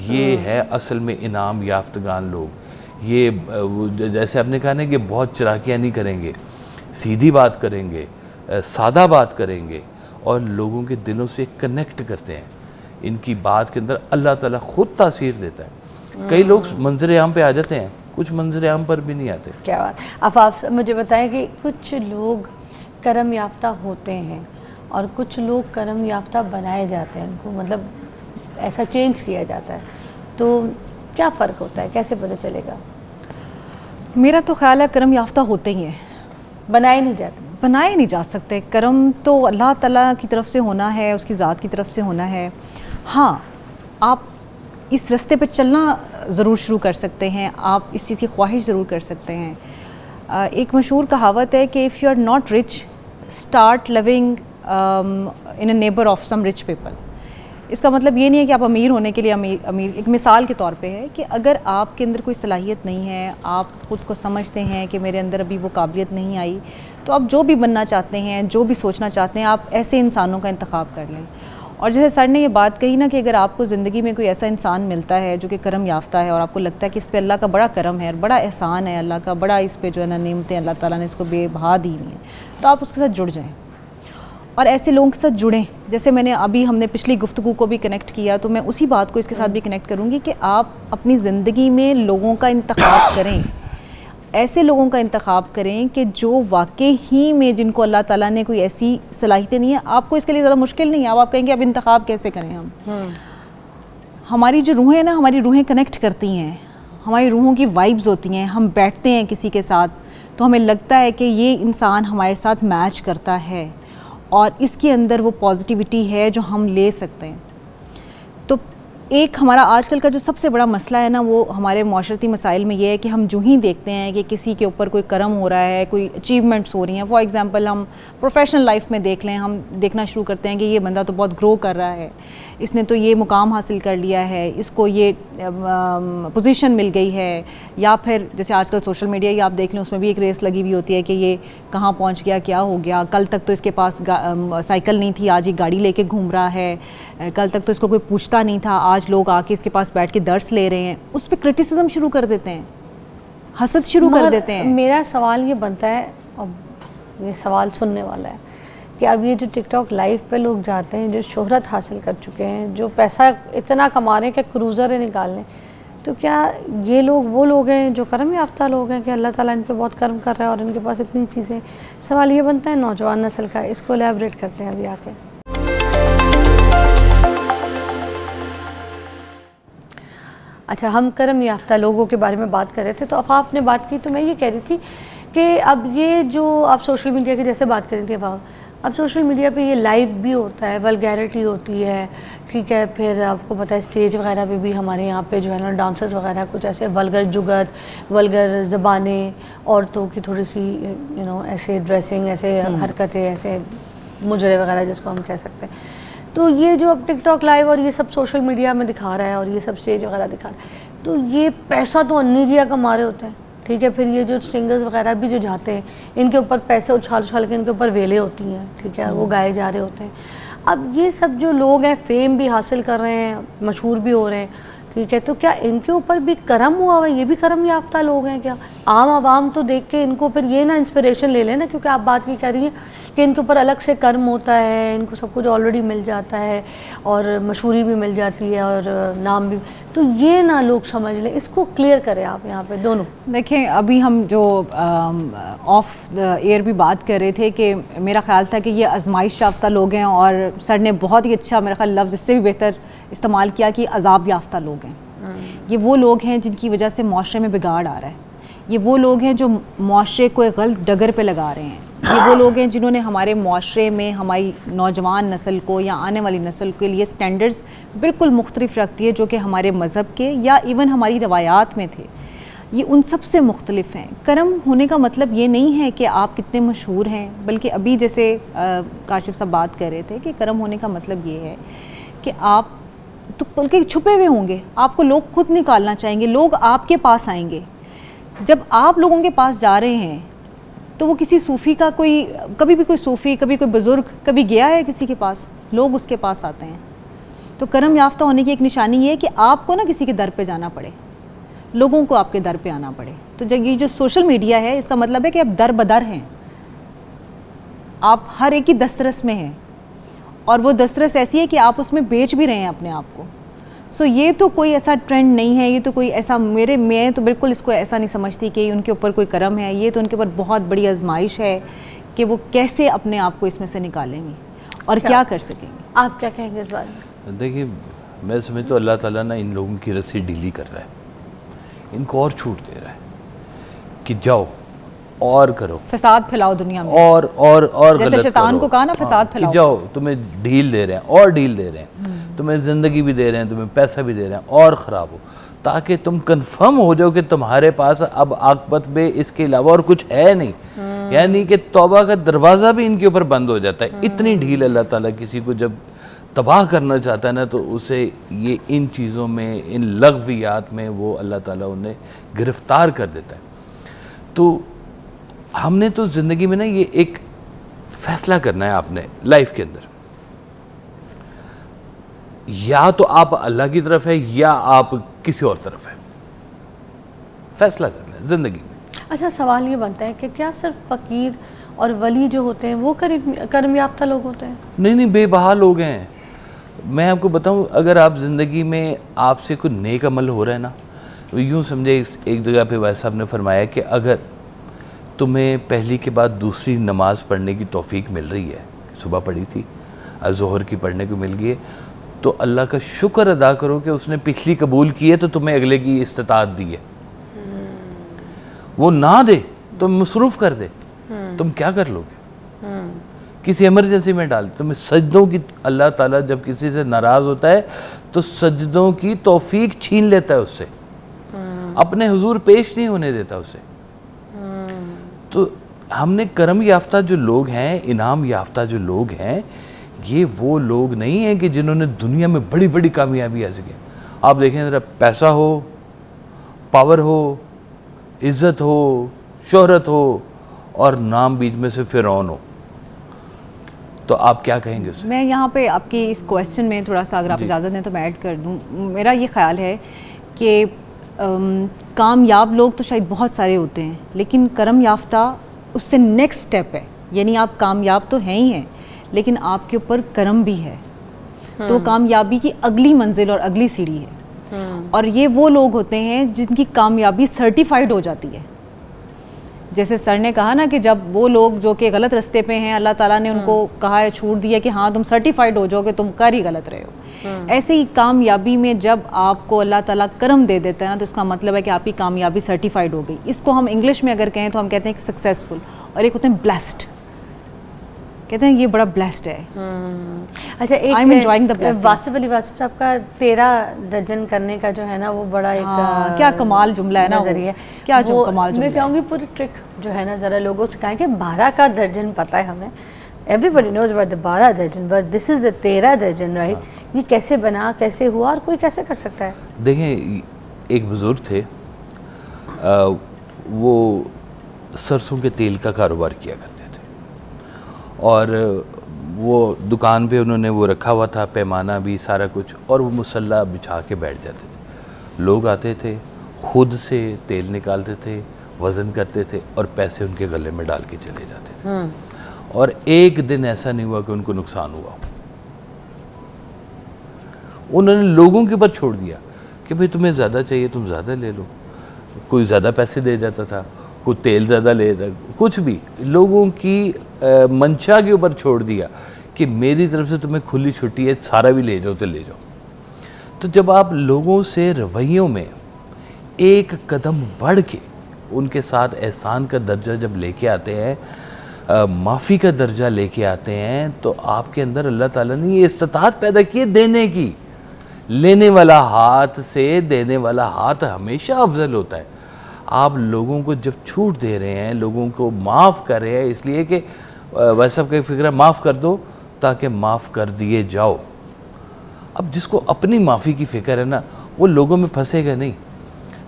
ये है असल में इनाम याफ्तगान लोग। ये जैसे आपने कहा ना कि बहुत चलाकियाँ नहीं करेंगे, सीधी बात करेंगे, सादा बात करेंगे और लोगों के दिलों से कनेक्ट करते हैं। इनकी बात के अंदर अल्लाह ताला खुद तासीर देता है। कई लोग मंजर आम पे आ जाते हैं, कुछ मंजर आम पर भी नहीं आते। क्या बात। अब आप मुझे बताएं कि कुछ लोग करम याफ्ता होते हैं और कुछ लोग करम याफ्ता बनाए जाते हैं, उनको मतलब ऐसा चेंज किया जाता है, तो क्या फ़र्क होता है, कैसे पता चलेगा? मेरा तो ख्याल है करम याफ्ता होते ही हैं, बनाए नहीं जाते। बनाए नहीं जा सकते। करम तो अल्लाह ताला की तरफ से होना है, उसकी ज़ात की तरफ से होना है। हाँ, आप इस रास्ते पर चलना ज़रूर शुरू कर सकते हैं, आप इस चीज़ की ख्वाहिश ज़रूर कर सकते हैं। एक मशहूर कहावत है कि if you are not rich start living in a neighbour of some rich people. इसका मतलब ये नहीं है कि आप अमीर होने के लिए अमीर एक मिसाल के तौर पे है कि अगर आपके अंदर कोई सलाहियत नहीं है, आप ख़ुद को समझते हैं कि मेरे अंदर अभी वो काबिलियत नहीं आई, तो आप जो भी बनना चाहते हैं, जो भी सोचना चाहते हैं, आप ऐसे इंसानों का इंतखाब कर लें। और जैसे सर ने ये बात कही ना कि अगर आपको ज़िंदगी में कोई ऐसा इंसान मिलता है जो कि करम याफ्ता है और आपको लगता है कि इस पे अल्लाह का बड़ा करम है और बड़ा एहसान है अल्लाह का, बड़ा इस पे जो है ना नेमतें अल्लाह ताला ने इसको बेबहा दी हुई हैं, तो आप उसके साथ जुड़ जाएँ और ऐसे लोगों के साथ जुड़ें। जैसे मैंने अभी हमने पिछली गुफ्तगू को भी कनेक्ट किया, तो मैं उसी बात को इसके साथ भी कनेक्ट करूँगी कि आप अपनी ज़िंदगी में लोगों का इंतखाब करें, ऐसे लोगों का इंतखाब करें कि जो वाकई ही में जिनको अल्लाह ताला ने कोई ऐसी सलाहियतें नहीं है। आपको इसके लिए ज़्यादा मुश्किल नहीं है। अब आप कहेंगे अब इंतखाब कैसे करें हम? हमारी जो रूहें ना, हमारी रूहें कनेक्ट करती हैं, हमारी रूहों की वाइब्स होती हैं। हम बैठते हैं किसी के साथ तो हमें लगता है कि ये इंसान हमारे साथ मैच करता है और इसके अंदर वो पॉजिटिविटी है जो हम ले सकते हैं। तो एक हमारा आजकल का जो सबसे बड़ा मसला है ना, वो हमारे माशरती मसाइल में ये है कि हम जो ही देखते हैं कि किसी के ऊपर कोई करम हो रहा है, कोई अचीवमेंट्स हो रही हैं। फॉर एग्ज़ाम्पल हम प्रोफेशनल लाइफ में देख लें, हम देखना शुरू करते हैं कि ये बंदा तो बहुत ग्रो कर रहा है, इसने तो ये मुकाम हासिल कर लिया है, इसको ये पोजीशन मिल गई है। या फिर जैसे आजकल सोशल मीडिया ही आप देख लें, उसमें भी एक रेस लगी हुई होती है कि ये कहाँ पहुँच गया, क्या हो गया, कल तक तो इसके पास साइकिल नहीं थी, आज ये गाड़ी लेके घूम रहा है, कल तक तो इसको कोई पूछता नहीं था, आज लोग आके इसके पास बैठ के दर्स ले रहे हैं। उस पर क्रिटिसिज्म शुरू कर देते हैं, हसद शुरू कर देते हैं। मेरा सवाल ये बनता है, अब ये सवाल सुनने वाला है कि अब ये जो टिकटॉक लाइव पे लोग जाते हैं, जो शोहरत हासिल कर चुके हैं, जो पैसा इतना कमा रहे हैं कि क्रूज़र निकाल लें, तो क्या ये लोग वो लोग हैं जो करम याफ्ता लोग हैं कि अल्लाह ताला इन पे बहुत करम कर रहा है और इनके पास इतनी चीज़ें? सवाल ये बनता है नौजवान नस्ल का। इसको एलैबोरेट करते हैं अभी आके। अच्छा, हम करम याफ्ता लोगों के बारे में बात कर रहे थे, तो अब आपने बात की तो मैं ये कह रही थी कि अब ये जो आप सोशल मीडिया की जैसे बात कर रही थी, अब सोशल मीडिया पे ये लाइव भी होता है, वल्गैरिटी होती है, ठीक है, फिर आपको पता है स्टेज वगैरह पे भी हमारे यहाँ पे जो है ना डांसर्स वगैरह कुछ ऐसे वल्गर जुगत, वल्गर ज़बानें, औरतों की थोड़ी सी ऐसे ड्रेसिंग, ऐसे हरकतें, ऐसे मुजरे वगैरह जिसको हम कह सकते हैं। तो ये जो अब टिकटॉक लाइव और ये सब सोशल मीडिया में दिखा रहा है और ये सब स्टेज वगैरह दिखा रहा है, तो ये पैसा तो अन्नी जिया कमा रहे होते हैं, ठीक है। फिर ये जो सिंगर्स वगैरह भी जो जाते हैं, इनके ऊपर पैसे उछाल उछाल के इनके ऊपर वेलें होती हैं, ठीक है, वो गाए जा रहे होते हैं। अब ये सब जो लोग हैं फेम भी हासिल कर रहे हैं, मशहूर भी हो रहे हैं, ठीक है, तो क्या इनके ऊपर भी करम हुआ हुआ है? ये भी करम याफ्ता लोग हैं क्या? आम आवाम तो देख के इनको फिर ये ना इंस्पिरेशन ले लेना, क्योंकि आप बात ये कह रही हैं कि इनके ऊपर अलग से कर्म होता है, इनको सब कुछ ऑलरेडी मिल जाता है और मशहूरी भी मिल जाती है और नाम भी, तो ये ना लोग समझ लें, इसको क्लियर करें आप यहाँ पे दोनों। देखें, अभी हम जो ऑफ एयर भी बात कर रहे थे कि मेरा ख्याल था कि ये आजमाइश याफ्ता लोग हैं, और सर ने बहुत ही अच्छा मेरा ख्याल लफ्ज़ इससे भी बेहतर इस्तेमाल किया कि अजाब याफ्ता लोग हैं। ये वो लोग हैं जिनकी वजह से माशरे में बिगाड़ आ रहा है, ये वो लोग हैं जो माशरे को एक गलत डगर पे लगा रहे हैं, ये वो लोग हैं जिन्होंने हमारे माशरे में हमारी नौजवान नस्ल को या आने वाली नस्ल के लिए स्टैंडर्ड्स बिल्कुल मुख्तलिफ रखती है, जो कि हमारे मज़हब के या इवन हमारी रवायात में थे, ये उन सब से मुख्तलिफ हैं। करम होने का मतलब ये नहीं है कि आप कितने मशहूर हैं, बल्कि अभी जैसे काशिफ साहब बात कर रहे थे कि करम होने का मतलब ये है कि आप तो बल्कि छुपे हुए होंगे, आपको लोग खुद निकालना चाहेंगे, लोग आपके पास आएंगे। जब आप लोगों के पास जा रहे हैं तो वो किसी सूफ़ी का कोई, कभी भी कोई सूफ़ी, कभी कोई बुज़ुर्ग कभी गया है किसी के पास, लोग उसके पास आते हैं। तो करम याफ्ता होने की एक निशानी ये है कि आपको ना किसी के दर पे जाना पड़े, लोगों को आपके दर पे आना पड़े। तो जब ये जो सोशल मीडिया है, इसका मतलब है कि आप दर बदर हैं, आप हर एक की दस्तरस में हैं, और वो दस्तरस ऐसी है कि आप उसमें बेच भी रहे हैं अपने आप को। सो ये तो कोई ऐसा ट्रेंड नहीं है, ये तो कोई ऐसा मैं तो बिल्कुल इसको ऐसा नहीं समझती कि उनके ऊपर कोई करम है। ये तो उनके ऊपर बहुत बड़ी आजमाइश है कि वो कैसे अपने आप को इसमें से निकालेंगे और क्या कर सकेंगे। आप क्या कहेंगे इस बारे में? देखिए, मैं समझता हूँ अल्लाह ताला ना इन लोगों की रस्सी ढीली कर रहा है, इनको और छूट दे रहा है कि जाओ और करो, फसाद फैलाओ दुनिया में, और जैसे शैतान को कहा ना, फसाद फैलाओ, जाओ, तुम्हें ढील दे रहे हैं और ढील दे रहे हैं, तुम्हें ज़िंदगी भी दे रहे हैं, तुम्हें पैसा भी दे रहे हैं, और ख़राब हो, ताकि तुम कंफर्म हो जाओ कि तुम्हारे पास अब आकबत में इसके अलावा और कुछ है नहीं। यानी कि तौबा का दरवाज़ा भी इनके ऊपर बंद हो जाता है। इतनी ढील अल्लाह ताला किसी को जब तबाह करना चाहता है ना, तो उसे ये इन चीज़ों में, इन लग़वियात में वो अल्लाह ताला उन्हें गिरफ़्तार कर देता है। तो हमने तो ज़िंदगी में ना ये एक फ़ैसला करना है आपने लाइफ के अंदर, या तो आप अल्लाह की तरफ है या आप किसी और तरफ है, फ़ैसला करना है ज़िंदगी में। अच्छा, सवाल ये बनता है कि क्या सिर्फ फ़कीर और वली जो होते हैं वो करम याफ्ता लोग होते हैं? नहीं, बेबहा लोग हैं। मैं आपको बताऊं, अगर आप ज़िंदगी में आपसे कोई नेक अमल हो रहा है ना, यूँ समझे, एक जगह पे भाई साहब ने फरमाया कि अगर तुम्हें पहली के बाद दूसरी नमाज़ पढ़ने की तौफीक मिल रही है, सुबह पढ़ी थी, ज़ोहर की पढ़ने को मिल गई है, तो अल्लाह का शुक्र अदा करो कि उसने पिछली कबूल की है तो तुम्हें अगले की इस्तिताअत दी है। वो ना दे तो मसरूफ़ कर दे, तुम क्या कर लोगे? किसी इमरजेंसी में डाल, तुम्हें सजदों की, अल्लाह ताला जब किसी से नाराज़ होता है तो सजदों की तौफीक छीन लेता है उससे, अपने हुजूर पेश नहीं होने देता उसे। तो हमने करम याफ्ता जो लोग हैं, इनाम याफ्ता जो लोग हैं, ये वो लोग नहीं हैं कि जिन्होंने दुनिया में बड़ी बड़ी कामयाबी हासिल की। आप देखें ज़रा, पैसा हो, पावर हो, इज़्ज़त हो, शोहरत हो, और नाम बीच में से फ़िरौन हो, तो आप क्या कहेंगे उससे? मैं यहाँ पे आपकी इस क्वेश्चन में थोड़ा सा, अगर आप इजाज़त दें तो मैं ऐड कर दूँ। मेरा ये ख्याल है कि कामयाब लोग तो शायद बहुत सारे होते हैं, लेकिन करम याफ्ता उससे नेक्स्ट स्टेप है। यानी आप कामयाब तो हैं ही हैं, लेकिन आपके ऊपर करम भी है, तो कामयाबी की अगली मंजिल और अगली सीढ़ी है। और ये वो लोग होते हैं जिनकी कामयाबी सर्टिफाइड हो जाती है। जैसे सर ने कहा ना कि जब वो लोग जो कि गलत रास्ते पे हैं, अल्लाह ताला ने उनको कहा है, छूट दिया कि हाँ तुम सर्टिफाइड हो जाओगे, तुम कर ही गलत रहे हो। ऐसे ही कामयाबी में जब आपको अल्लाह ताला करम दे देता है ना, तो इसका मतलब है कि आपकी कामयाबी सर्टिफाइड हो गई। इसको हम इंग्लिश में अगर कहें तो हम कहते हैं सक्सेसफुल, और एक होते हैं ब्लेस्ड, कहते हैं ये बड़ा ब्लेस्ड है। अच्छा, एक I am enjoying the blessing. Wasif Ali Wasif साहब का 13 दर्जन करने का जो है ना, वो बड़ा एक क्या कमाल जुमला है ना, नजरिया, क्या जो कमाल जुमला। मैं चाहूँगी पूरी ट्रिक जो है ना ज़रा लोगों से कहें कि 12 का दर्जन पता है हमें, एवरीबडी नोज अबाउट द 12 दर्जन, बट दिस इज़ द 13 दर्जन, राइट? ये कैसे बना, कैसे हुआ, और कोई कैसे कर सकता है? देखें, एक बुज़ुर्ग थे, वो सरसों के तेल का कारोबार किया करते थे, और वो दुकान पे उन्होंने वो रखा हुआ था, पैमाना भी, सारा कुछ, और वो मुसल्ला बिछा के बैठ जाते थे। लोग आते थे, खुद से तेल निकालते थे, वज़न करते थे और पैसे उनके गले में डाल के चले जाते थे। और एक दिन ऐसा नहीं हुआ कि उनको नुकसान हुआ। उन्होंने लोगों के ऊपर छोड़ दिया कि भाई तुम्हें ज़्यादा चाहिए तुम ज़्यादा ले लो। कोई ज़्यादा पैसे दे जाता था, कोई तेल ज़्यादा ले जाता, कुछ भी लोगों की मंशा के ऊपर छोड़ दिया कि मेरी तरफ से तुम्हें खुली छुट्टी है, सारा भी ले जाओ तो ले जाओ। तो जब आप लोगों से रवैयों में एक कदम बढ़ के उनके साथ एहसान का दर्जा जब लेके आते हैं, माफ़ी का दर्जा लेके आते हैं, तो आपके अंदर अल्लाह ताला ने ये इस्तिताअत पैदा की है देने की। लेने वाला हाथ से देने वाला हाथ हमेशा अफजल होता है। आप लोगों को जब छूट दे रहे हैं, लोगों को माफ़ कर रहे हैं, इसलिए कि वैसा का फ़िक्र माफ़ कर दो ताकि माफ़ कर दिए जाओ। अब जिसको अपनी माफ़ी की फ़िक्र है ना, वो लोगों में फंसेगा नहीं।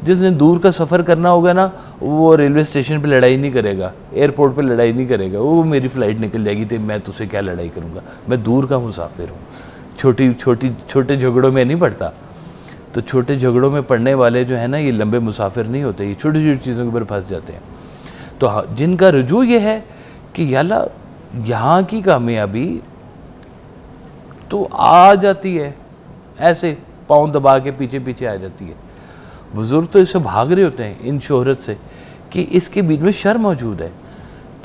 जिसने दूर का सफ़र करना होगा ना, वो रेलवे स्टेशन पे लड़ाई नहीं करेगा, एयरपोर्ट पे लड़ाई नहीं करेगा, वो मेरी फ़्लाइट निकल जाएगी तो मैं तुझसे क्या लड़ाई करूँगा, मैं दूर का मुसाफिर हूँ। छोटे झगड़ों में नहीं पड़ता। तो छोटे झगड़ों में पड़ने वाले जो है ना, ये लंबे मुसाफिर नहीं होते, ये छोटी छोटी चीज़ों के ऊपर फंस जाते हैं। तो जिनका रुजू ये है कि याला यहाँ की कामयाबी तो आ जाती है, ऐसे पाँव दबा के पीछे पीछे आ जाती है। बुज़ुर्ग तो इससे भाग रहे होते हैं इन शोहरत से कि इसके बीच में शर मौजूद है।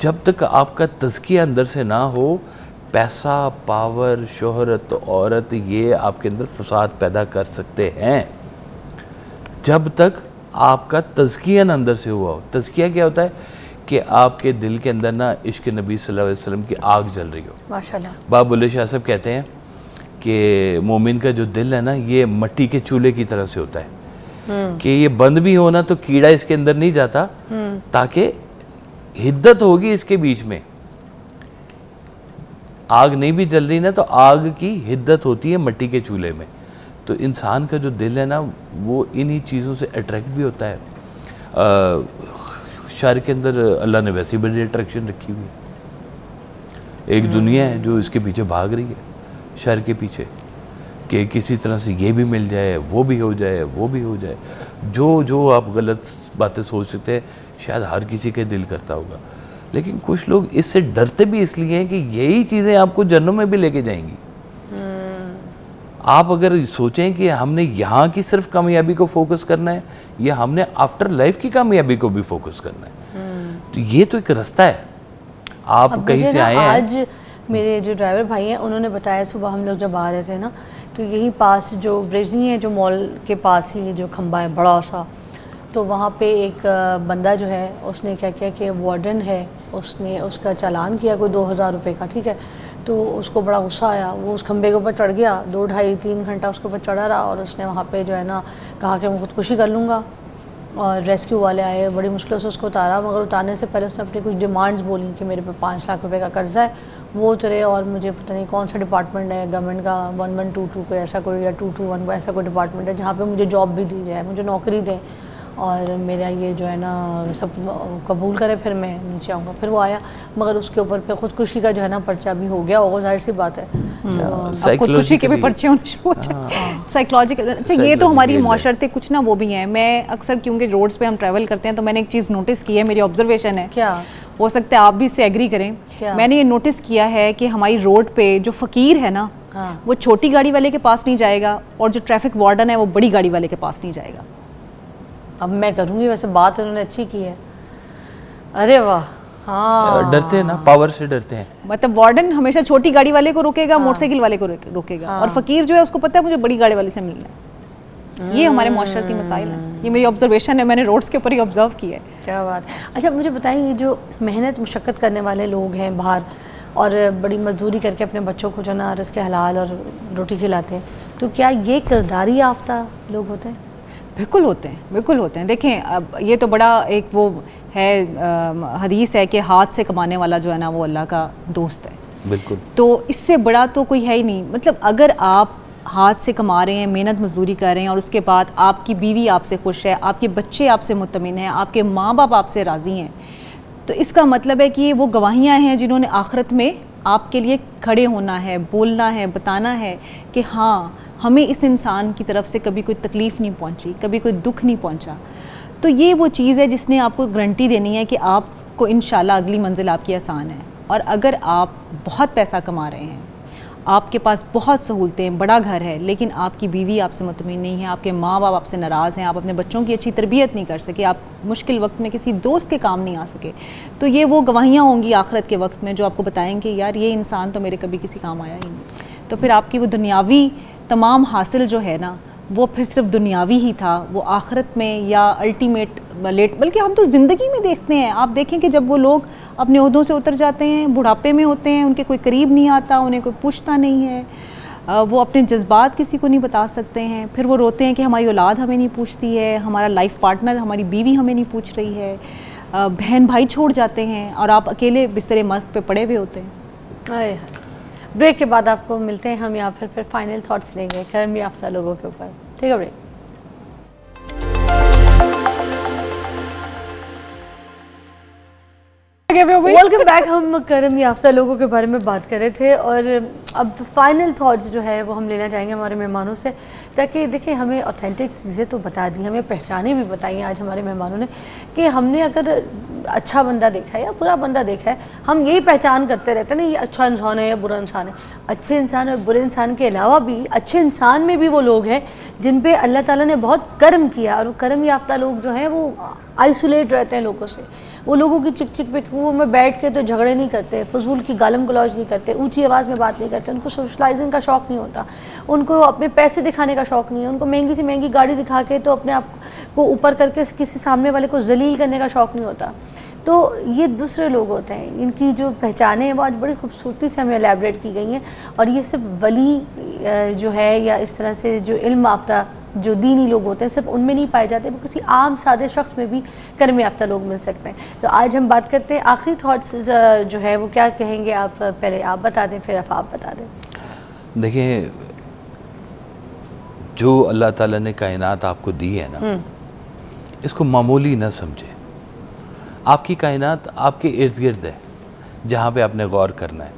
जब तक आपका तज़किया अंदर से ना हो, पैसा, पावर, शोहरत, औरत, ये आपके अंदर फसाद पैदा कर सकते हैं। जब तक आपका तज़किया ना अंदर से हुआ हो। तज़किया क्या होता है कि आपके दिल के अंदर ना इश्क़ नबी सल्लल्लाहु अलैहि वसल्लम की आग जल रही हो। माशाल्लाह। बाबा बुल्ले शाह साहब कहते हैं कि मोमिन का जो दिल है ना, ये मट्टी के चूल्हे की तरह से होता है कि ये बंद भी हो ना तो कीड़ा इसके अंदर नहीं जाता, ताकि हिद्दत होगी इसके बीच में। आग नहीं भी जल रही ना तो आग की हिद्दत होती है मट्टी के चूल्हे में। तो इंसान का जो दिल है ना, वो इन्हीं चीज़ों से अट्रैक्ट भी होता है। शहर के अंदर अल्लाह ने वैसी बड़ी अट्रैक्शन रखी हुई है। एक दुनिया है जो इसके पीछे भाग रही है, शहर के पीछे, कि किसी तरह से ये भी मिल जाए, वो भी हो जाए, वो भी हो जाए। जो आप गलत बातें सोच सकते हैं, शायद हर किसी का दिल करता होगा, लेकिन कुछ लोग इससे डरते भी इसलिए हैं कि यही चीज़ें आपको जन्नत में भी लेके जाएंगी। आप अगर सोचें कि हमने यहाँ की सिर्फ कामयाबी को फोकस करना है या हमने आफ्टर लाइफ की कामयाबी को भी फोकस करना है, तो ये तो एक रास्ता है। आप कहीं से आए हैं। आज मेरे जो ड्राइवर भाई हैं, उन्होंने बताया सुबह हम लोग जब आ रहे थे ना, तो यहीं पास जो ब्रिज नहीं है, जो मॉल के पास ही जो खंबा है बड़ा सा, तो वहाँ पे एक बंदा जो है उसने क्या किया कि वार्डन है, उसने उसका चालान किया कोई 2000 रुपये का, ठीक है। तो उसको बड़ा गुस्सा आया, वो उस खंबे के ऊपर चढ़ गया, 2-2.5-3 घंटा उसके ऊपर चढ़ा रहा और उसने वहाँ पे जो है ना कहा कि मैं खुदकुशी कर लूँगा। और रेस्क्यू वाले आए, बड़ी मुश्किल से उसको उतारा, मगर उतारने से पहले उसने अपनी कुछ डिमांड्स बोली कि मेरे पे 5 लाख रुपए का कर्जा है, वो उतरे। और मुझे पता नहीं कौन सा डिपार्टमेंट है गवर्नमेंट का, 1122 कोई ऐसा कोई या 221 को ऐसा कोई डिपार्टमेंट है जहाँ पे मुझे जॉब भी दी जाए, मुझे नौकरी दें और मेरा ये जो है ना सब कबूल करे, फिर मैं नीचे आऊँगा। फिर वो आया, मगर उसके ऊपर पे खुदकुशी का जो है ना पर्चा भी हो गया होगा, जाहिर सी बात है। तो खुदकुशी के भी पर्चे होने साइकोलॉजिकल। अच्छा, ये तो हमारी माशरते कुछ ना वो भी हैं। मैं अक्सर क्योंकि रोड्स पे हम ट्रैवल करते हैं, तो मैंने एक चीज़ नोटिस की है, मेरी ऑब्जर्वेशन है, क्या हो सकता है आप भी इससे एग्री करें। मैंने ये नोटिस किया है कि हमारी रोड पे जो फ़कीर है ना, वो छोटी गाड़ी वाले के पास नहीं जाएगा और जो ट्रैफिक वार्डन है वो बड़ी गाड़ी वाले के पास नहीं जाएगा। अब मैं करूँगी, वैसे बात उन्होंने अच्छी की है। अरे वाह, हाँ, डरते हैं ना, पावर से डरते हैं। मतलब वार्डन हमेशा छोटी गाड़ी वाले को रोकेगा, मोटरसाइकिल वाले को रोकेगा, और फकीर जो है उसको पता है मुझे बड़ी गाड़ी वाले से मिलना है। ये हमारे माशरती मसाइल हैं, ये मेरी ऑब्जर्वेशन है, मैंने रोड्स के ऊपर ही ऑब्जर्व किया है। क्या बात। अच्छा मुझे बताइए, ये जो मेहनत मुशक्क़त करने वाले लोग हैं बाहर और बड़ी मजदूरी करके अपने बच्चों को जो ना रिज़्क़ हलाल और रोटी खिलाते हैं, तो क्या ये किरदारी याफ्ता लोग होते हैं? बिल्कुल होते हैं, बिल्कुल होते हैं। देखें, अब ये तो बड़ा एक वो है, हदीस है कि हाथ से कमाने वाला जो है ना वो अल्लाह का दोस्त है। बिल्कुल। तो इससे बड़ा तो कोई है ही नहीं। मतलब अगर आप हाथ से कमा रहे हैं, मेहनत मजदूरी कर रहे हैं और उसके बाद आपकी बीवी आपसे खुश है, आपके बच्चे आपसे मुतमिन हैं, आपके माँ बाप आपसे राज़ी हैं, तो इसका मतलब है कि वो गवाहियाँ हैं जिन्होंने आखिरत में आपके लिए खड़े होना है, बोलना है, बताना है कि हाँ हमें इस इंसान की तरफ से कभी कोई तकलीफ़ नहीं पहुंची, कभी कोई दुख नहीं पहुंचा। तो ये वो चीज़ है जिसने आपको गारंटी देनी है कि आपको इंशाल्लाह अगली मंजिल आपकी आसान है। और अगर आप बहुत पैसा कमा रहे हैं, आपके पास बहुत सहूलतें, बड़ा घर है, लेकिन आपकी बीवी आपसे मुतमिन नहीं है, आपके माँ बाप आपसे नाराज़ हैं, आप अपने बच्चों की अच्छी तरबियत नहीं कर सके, आप मुश्किल वक्त में किसी दोस्त के काम नहीं आ सके, तो ये वो गवाहियाँ होंगी आखिरत के वक्त में जो आपको बताएंगे यार ये इंसान तो मेरे कभी किसी काम आया ही नहीं। तो फिर आपकी वो दुनियावी तमाम हासिल जो है ना, वो फिर सिर्फ दुनियावी ही था, वो आखिरत में या अल्टीमेट लेट, बल्कि हम तो ज़िंदगी में देखते हैं। आप देखें कि जब वो लोग अपने ओहदों से उतर जाते हैं, बुढ़ापे में होते हैं, उनके कोई करीब नहीं आता, उन्हें कोई पूछता नहीं है, वो अपने जज्बात किसी को नहीं बता सकते हैं, फिर वो रोते हैं कि हमारी औलाद हमें नहीं पूछती है, हमारा लाइफ पार्टनर, हमारी बीवी हमें नहीं पूछ रही है, बहन भाई छोड़ जाते हैं और आप अकेले बिस्तरे मर्ग पे पड़े हुए होते हैं। ब्रेक के बाद आपको मिलते हैं हम यहाँ फिर फाइनल थॉट्स लेंगे कर्म याफ्ता लोगों के ऊपर। ठीक है, ब्रेक। Welcome back. हम कर्म याफ्ता लोगों के बारे में बात कर रहे थे और अब फाइनल थॉट्स जो है वो हम लेना चाहेंगे हमारे मेहमानों से, ताकि देखिए हमें ऑथेंटिक चीज़ें तो बता दी, हमें पहचानें भी बताई आज हमारे मेहमानों ने कि हमने अगर अच्छा बंदा देखा है या बुरा बंदा देखा है, हम यही पहचान करते रहते हैं ना, ये अच्छा इंसान है या बुरा इंसान है। अच्छे इंसान और बुरे इंसान के अलावा भी अच्छे इंसान में भी वो लोग हैं जिन पे अल्लाह ताला ने बहुत कर्म किया, और वो कर्म याफ्ता लोग जो हैं वो आइसोलेट रहते हैं लोगों से। वो लोगों की चिक चिक पे वो में बैठ के तो झगड़े नहीं करते, फजूल की गालम गलौज नहीं करते, ऊंची आवाज़ में बात नहीं करते, उनको सोशलाइजिंग का शौक़ नहीं होता, उनको अपने पैसे दिखाने का शौक़ नहीं है, उनको महंगी से महंगी गाड़ी दिखा के तो अपने आप को ऊपर करके किसी सामने वाले को जलील करने का शौक़ नहीं होता। तो ये दूसरे लोग होते हैं, इनकी जो पहचानें हैं वो आज बड़ी खूबसूरती से हमें एलैबोरेट की गई हैं, और ये सिर्फ वली जो है या इस तरह से जो इल्म याफ्ता जो दीनी लोग होते हैं सिर्फ उनमें नहीं पाए जाते, वो किसी आम सादे शख्स में भी कर्म याफ्ता लोग मिल सकते हैं। तो आज हम बात करते हैं आखिरी थॉट्स जो है वो क्या कहेंगे आप, पहले आप बता दें फिर आप बता दें। देखिए, जो अल्लाह ताला ने कायनात आपको दी है ना, इसको मामूली ना समझे। आपकी कायनात आपके इर्द गिर्द है जहाँ पे आपने गौर करना है।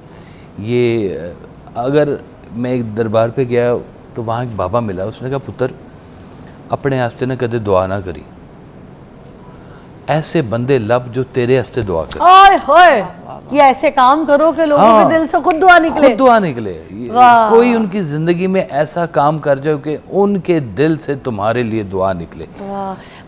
ये अगर मैं एक दरबार पे गया तो वहाँ एक बाबा मिला, उसने कहा पुत्र अपने आस्ते ने कदे दुआ ना करी, ऐसे बंदे लब जो तेरे आस्ते दुआ कर। ओए होए, ये ऐसे काम करो कि लोगों के दिल से खुद दुआ निकले, खुद दुआ निकले। कोई उनकी जिंदगी में ऐसा काम कर जाओ कि उनके दिल से तुम्हारे लिए दुआ निकले।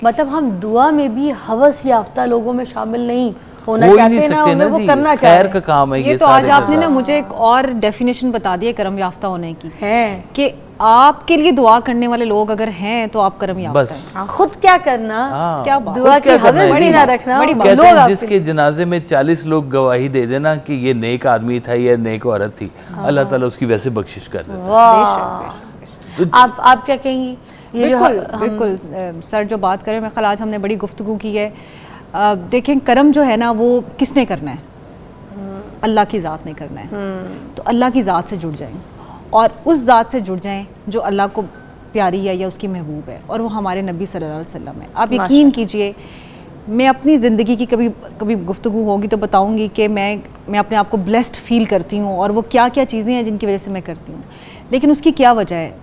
मतलब हम दुआ में भी हवस याफ्ता लोगों में शामिल नहीं होना चाहते ना, हमें वो करना चाहिए, खैर का काम है ये तो आज आपने ना मुझे एक और डेफिनेशन बता दी है कर्म याफ्ता होने की, है कि आपके लिए दुआ करने वाले लोग अगर हैं तो आप कर्म याफ्ता हैं। खुद क्या करना, क्या दुआ की हवस भी ना रखना। लोग जिसके जनाजे में 40 लोग गवाही दे देना कि ये नेक आदमी था, ये नेक औरत थी, अल्लाह ताला उसकी वैसे बख्शिश कर देता है। आप क्या कहेंगी? बिल्कुल सर जो बात करें, मैं कल आज हमने बड़ी गुफ्तगू की है। देखें कर्म जो है ना वो किसने करना है, अल्लाह की ज़ात ने करना है। तो अल्लाह की ज़ात से जुड़ जाएं और उस ज़ात से जुड़ जाएं जो अल्लाह को प्यारी है या उसकी महबूब है, और वो हमारे नबी सल्लल्लाहु अलैहि वसल्लम है। आप यकीन कीजिए, मैं अपनी ज़िंदगी की कभी गुफ्तगू होगी तो बताऊंगी कि मैं अपने आप को ब्लेस्ड फील करती हूँ और वो क्या क्या चीज़ें हैं जिनकी वजह से मैं करती हूँ। लेकिन उसकी क्या वजह है?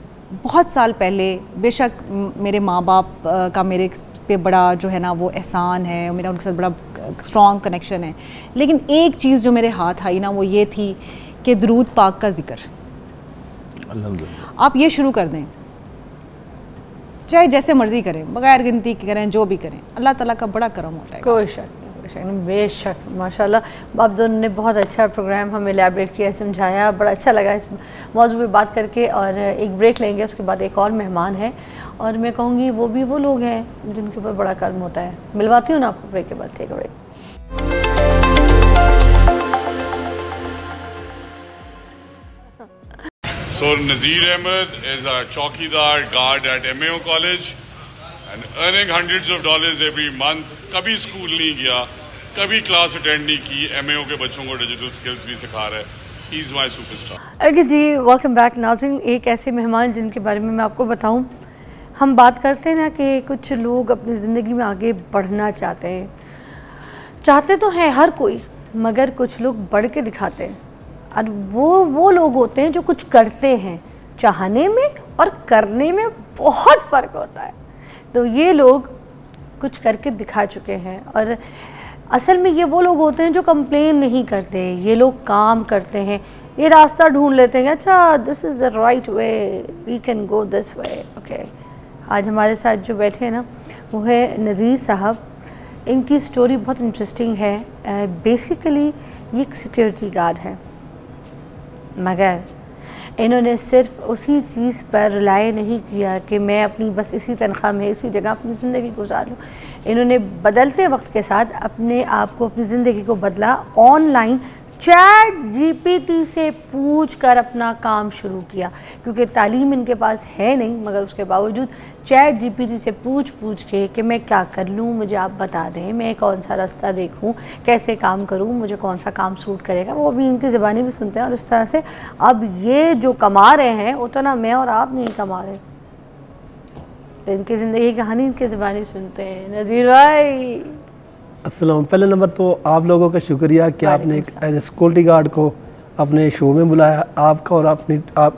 बहुत साल पहले बेशक मेरे माँ बाप का मेरे पे बड़ा जो है ना वो एहसान है, मेरा उनके साथ बड़ा स्ट्रॉन्ग कनेक्शन है, लेकिन एक चीज़ जो मेरे हाथ आई ना वो ये थी कि दरूद पाक का जिक्र आप ये शुरू कर दें, चाहे जैसे मर्ज़ी करें, बगैर गिनती करें, जो भी करें, अल्लाह ताला का बड़ा करम हो जाएगा। कोई शक नहीं, बेशक। माशाल्लाह आप दोनों ने बहुत अच्छा प्रोग्राम हमें एलैबोरेट किया, समझाया, बड़ा अच्छा लगा इस मौजू पे बात करके। और एक ब्रेक लेंगे, उसके बाद एक और मेहमान है और मैं कहूँगी वो भी वो लोग हैं जिनके ऊपर बड़ा कर्म होता है। मिलवाती हूँ ना आपको ब्रेक के बाद। ठीक है, break. So Nazir Ahmed is a chowkidar guard at MAO College and earning hundreds of dollars every month. कभी स्कूल नहीं गया, कभी क्लास अटेंड नहीं की, MAO के बच्चों को डिजिटल स्किल्स भी सिखा रहा है। He is my superstar. Okay जी, वेलकम बैक नाज़रीन। एक ऐसे मेहमान जिनके बारे में मैं आपको बताऊं, हम बात करते हैं ना कि कुछ लोग अपनी ज़िंदगी में आगे बढ़ना चाहते तो हैं हर कोई, मगर कुछ लोग बढ़ के दिखाते हैं और वो लोग होते हैं जो कुछ करते हैं, चाहने में और करने में बहुत फ़र्क होता है। तो ये लोग कुछ करके दिखा चुके हैं और असल में ये वो लोग होते हैं जो कंप्लेन नहीं करते, ये लोग काम करते हैं, ये रास्ता ढूंढ लेते हैं, अच्छा this is the right way, we can go this way, okay. आज हमारे साथ जो बैठे हैं ना वो है नज़ीर साहब। इनकी स्टोरी बहुत इंटरेस्टिंग है। बेसिकली ये एक सिक्योरिटी गार्ड है, मगर इन्होंने सिर्फ उसी चीज़ पर रिलाय नहीं किया कि मैं अपनी बस इसी तनख्वाह में इसी जगह अपनी ज़िंदगी गुजार लूँ। इन्होंने बदलते वक्त के साथ अपने आप को, अपनी ज़िंदगी को बदला। ऑनलाइन चैट जीपीटी से पूछ कर अपना काम शुरू किया, क्योंकि तालीम इनके पास है नहीं, मगर उसके बावजूद चैट जीपीटी से पूछ के कि मैं क्या कर लूँ, मुझे आप बता दें, मैं कौन सा रास्ता देखूँ, कैसे काम करूँ, मुझे कौन सा काम सूट करेगा। वो अभी इनकी ज़बानी भी सुनते हैं और इस तरह से अब ये जो कमा रहे हैं उतना मैं और आप नहीं कमा रहे। तो इनकी ज़िंदगी की कहानी इनकी ज़बानी सुनते हैं। नज़ीर भाई अस्सलाम। पहले नंबर तो आप लोगों का शुक्रिया कि आपने एक एज ए सिक्योरिटी गार्ड को अपने शो में बुलाया। आपका और आप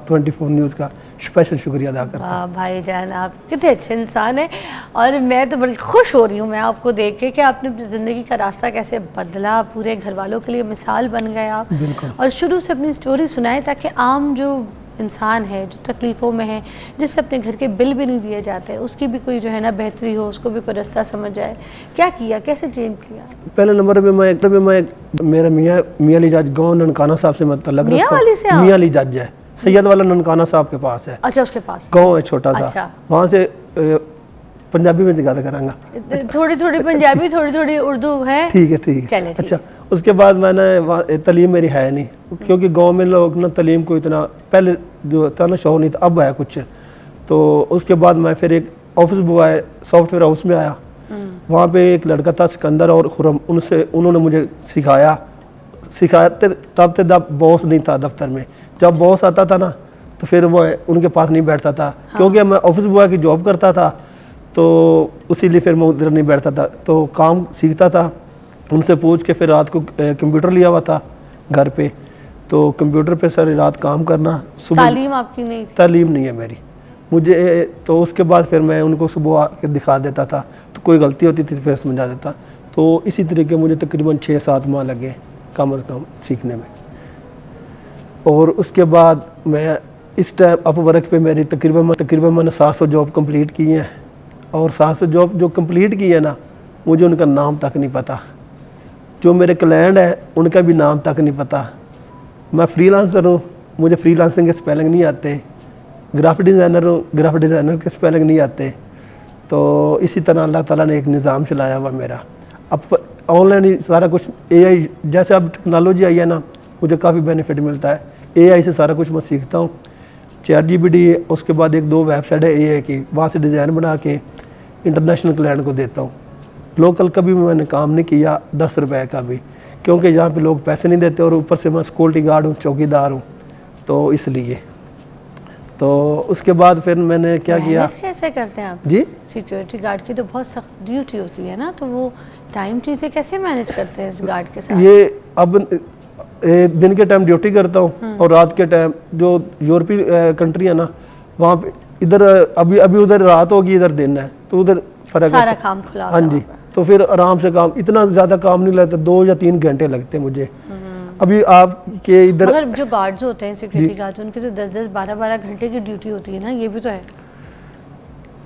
24 न्यूज़ का स्पेशल शुक्रिया अदा करता हूं। वाह भाईजान, आप कितने अच्छे इंसान हैं और मैं तो बड़ी खुश हो रही हूँ मैं आपको देख के कि आपने अपनी ज़िंदगी का रास्ता कैसे बदला, पूरे घर वालों के लिए मिसाल बन गए आप। और शुरू से अपनी स्टोरी सुनाए ताकि आम जो इंसान है, जो तकलीफ़ों में है, जिससे अपने घर के बिल भी नहीं दिए जाते, उसकी भी कोई जो है ना बेहतरी हो, उसको भी कोई रास्ता समझ आए। क्या किया, कैसे चेंज किया? पहले नंबर पे मैं मेरा मियाँ अली जज गाँव ननकाना साहब से मतलब लग रहा है। मियाँ अली जज है, सैयद वाला ननकाना साहब के पास है। अच्छा, उसके पास गाँव है छोटा सा। अच्छा। वहाँ से पंजाबी में गल करांगा, थोड़ी थोड़ी पंजाबी, थोड़ी थोड़ी उर्दू है। ठीक है, ठीक है। अच्छा, उसके बाद मैंने तलीम मेरी है नहीं, क्योंकि गांव में लोग ना तलीम को इतना पहले जो था ना शौक नहीं था, अब है कुछ। तो उसके बाद मैं फिर एक ऑफिस बॉय सॉफ्टवेयर हाउस में आया। वहाँ पे एक लड़का था सिकंदर और खुरम, उन्होंने मुझे सिखाते तब बॉस नहीं था दफ्तर में। जब बॉस आता था ना तो फिर वो उनके पास नहीं बैठता था। हाँ। क्योंकि मैं ऑफिस बॉय की जॉब करता था तो उसीलिए फिर मैं उधर नहीं बैठता था, तो काम सीखता था उनसे पूछ के। फिर रात को कंप्यूटर लिया हुआ था घर पे, तो कंप्यूटर पे सारी रात काम करना। सुबह तालीम आपकी नहीं थी? तालीम नहीं है मेरी मुझे। तो उसके बाद फिर मैं उनको सुबह आके दिखा देता था, तो कोई गलती होती थी फिर समझा देता। तो इसी तरीके मुझे तकरीबन 6-7 माह लगे कम अज़ कम सीखने में। और उसके बाद मैं इस टाइम अप वर्क पे मेरी तकरीबन मैंने 700 जॉब कंप्लीट की हैं। और 700 जॉब जो कंप्लीट की है ना, मुझे उनका नाम तक नहीं पता। जो मेरे क्लाइंट हैं उनका भी नाम तक नहीं पता। मैं फ्रीलांसर हूँ, मुझे फ्रीलांसिंग के स्पेलिंग नहीं आते। ग्राफिक डिज़ाइनर हूँ, ग्राफिक डिज़ाइनर के स्पेलिंग नहीं आते। तो इसी तरह अल्लाह ताला ने एक निज़ाम चलाया हुआ मेरा। अब ऑनलाइन ही सारा कुछ AI, जैसे अब टेक्नोलॉजी आई है ना, मुझे काफ़ी बेनिफिट मिलता है। AI से सारा कुछ मैं सीखता हूँ। चैट जीपीटी, उसके बाद 1-2 वेबसाइट है AI की, वहाँ से डिज़ाइन बना के इंटरनेशनल क्लाइंट को देता हूँ। लोकल का भी मैंने काम नहीं किया, 10 रुपए का भी, क्योंकि यहाँ पे लोग पैसे नहीं देते और ऊपर से मैं सिक्योरिटी गार्ड हूँ, चौकीदार हूँ, तो इसलिए। तो उसके बाद फिर मैंने क्या किया। कैसे करते हैं आप जी? सिक्योरिटी गार्ड की तो बहुत सख्त ड्यूटी होती है ना, तो वो टाइम चीज़ें कैसे मैनेज करते हैं इस गार्ड के साथ? ये अब दिन के टाइम ड्यूटी करता हूँ और रात के टाइम जो यूरोपीय कंट्री है ना, वहाँ पे इधर अभी उधर रात होगी, इधर दिन है, तो उधर फर्क सारा काम खुला। हाँ जी, तो फिर आराम से काम, इतना ज़्यादा काम नहीं लगता, 2 या 3 घंटे लगते मुझे। अभी आपके इधर मगर जो गार्ड्स होते हैं, सिक्योरिटी गार्ड्स, उनकी तो 10-10, 12-12 घंटे की ड्यूटी होती है ना, ये भी तो है।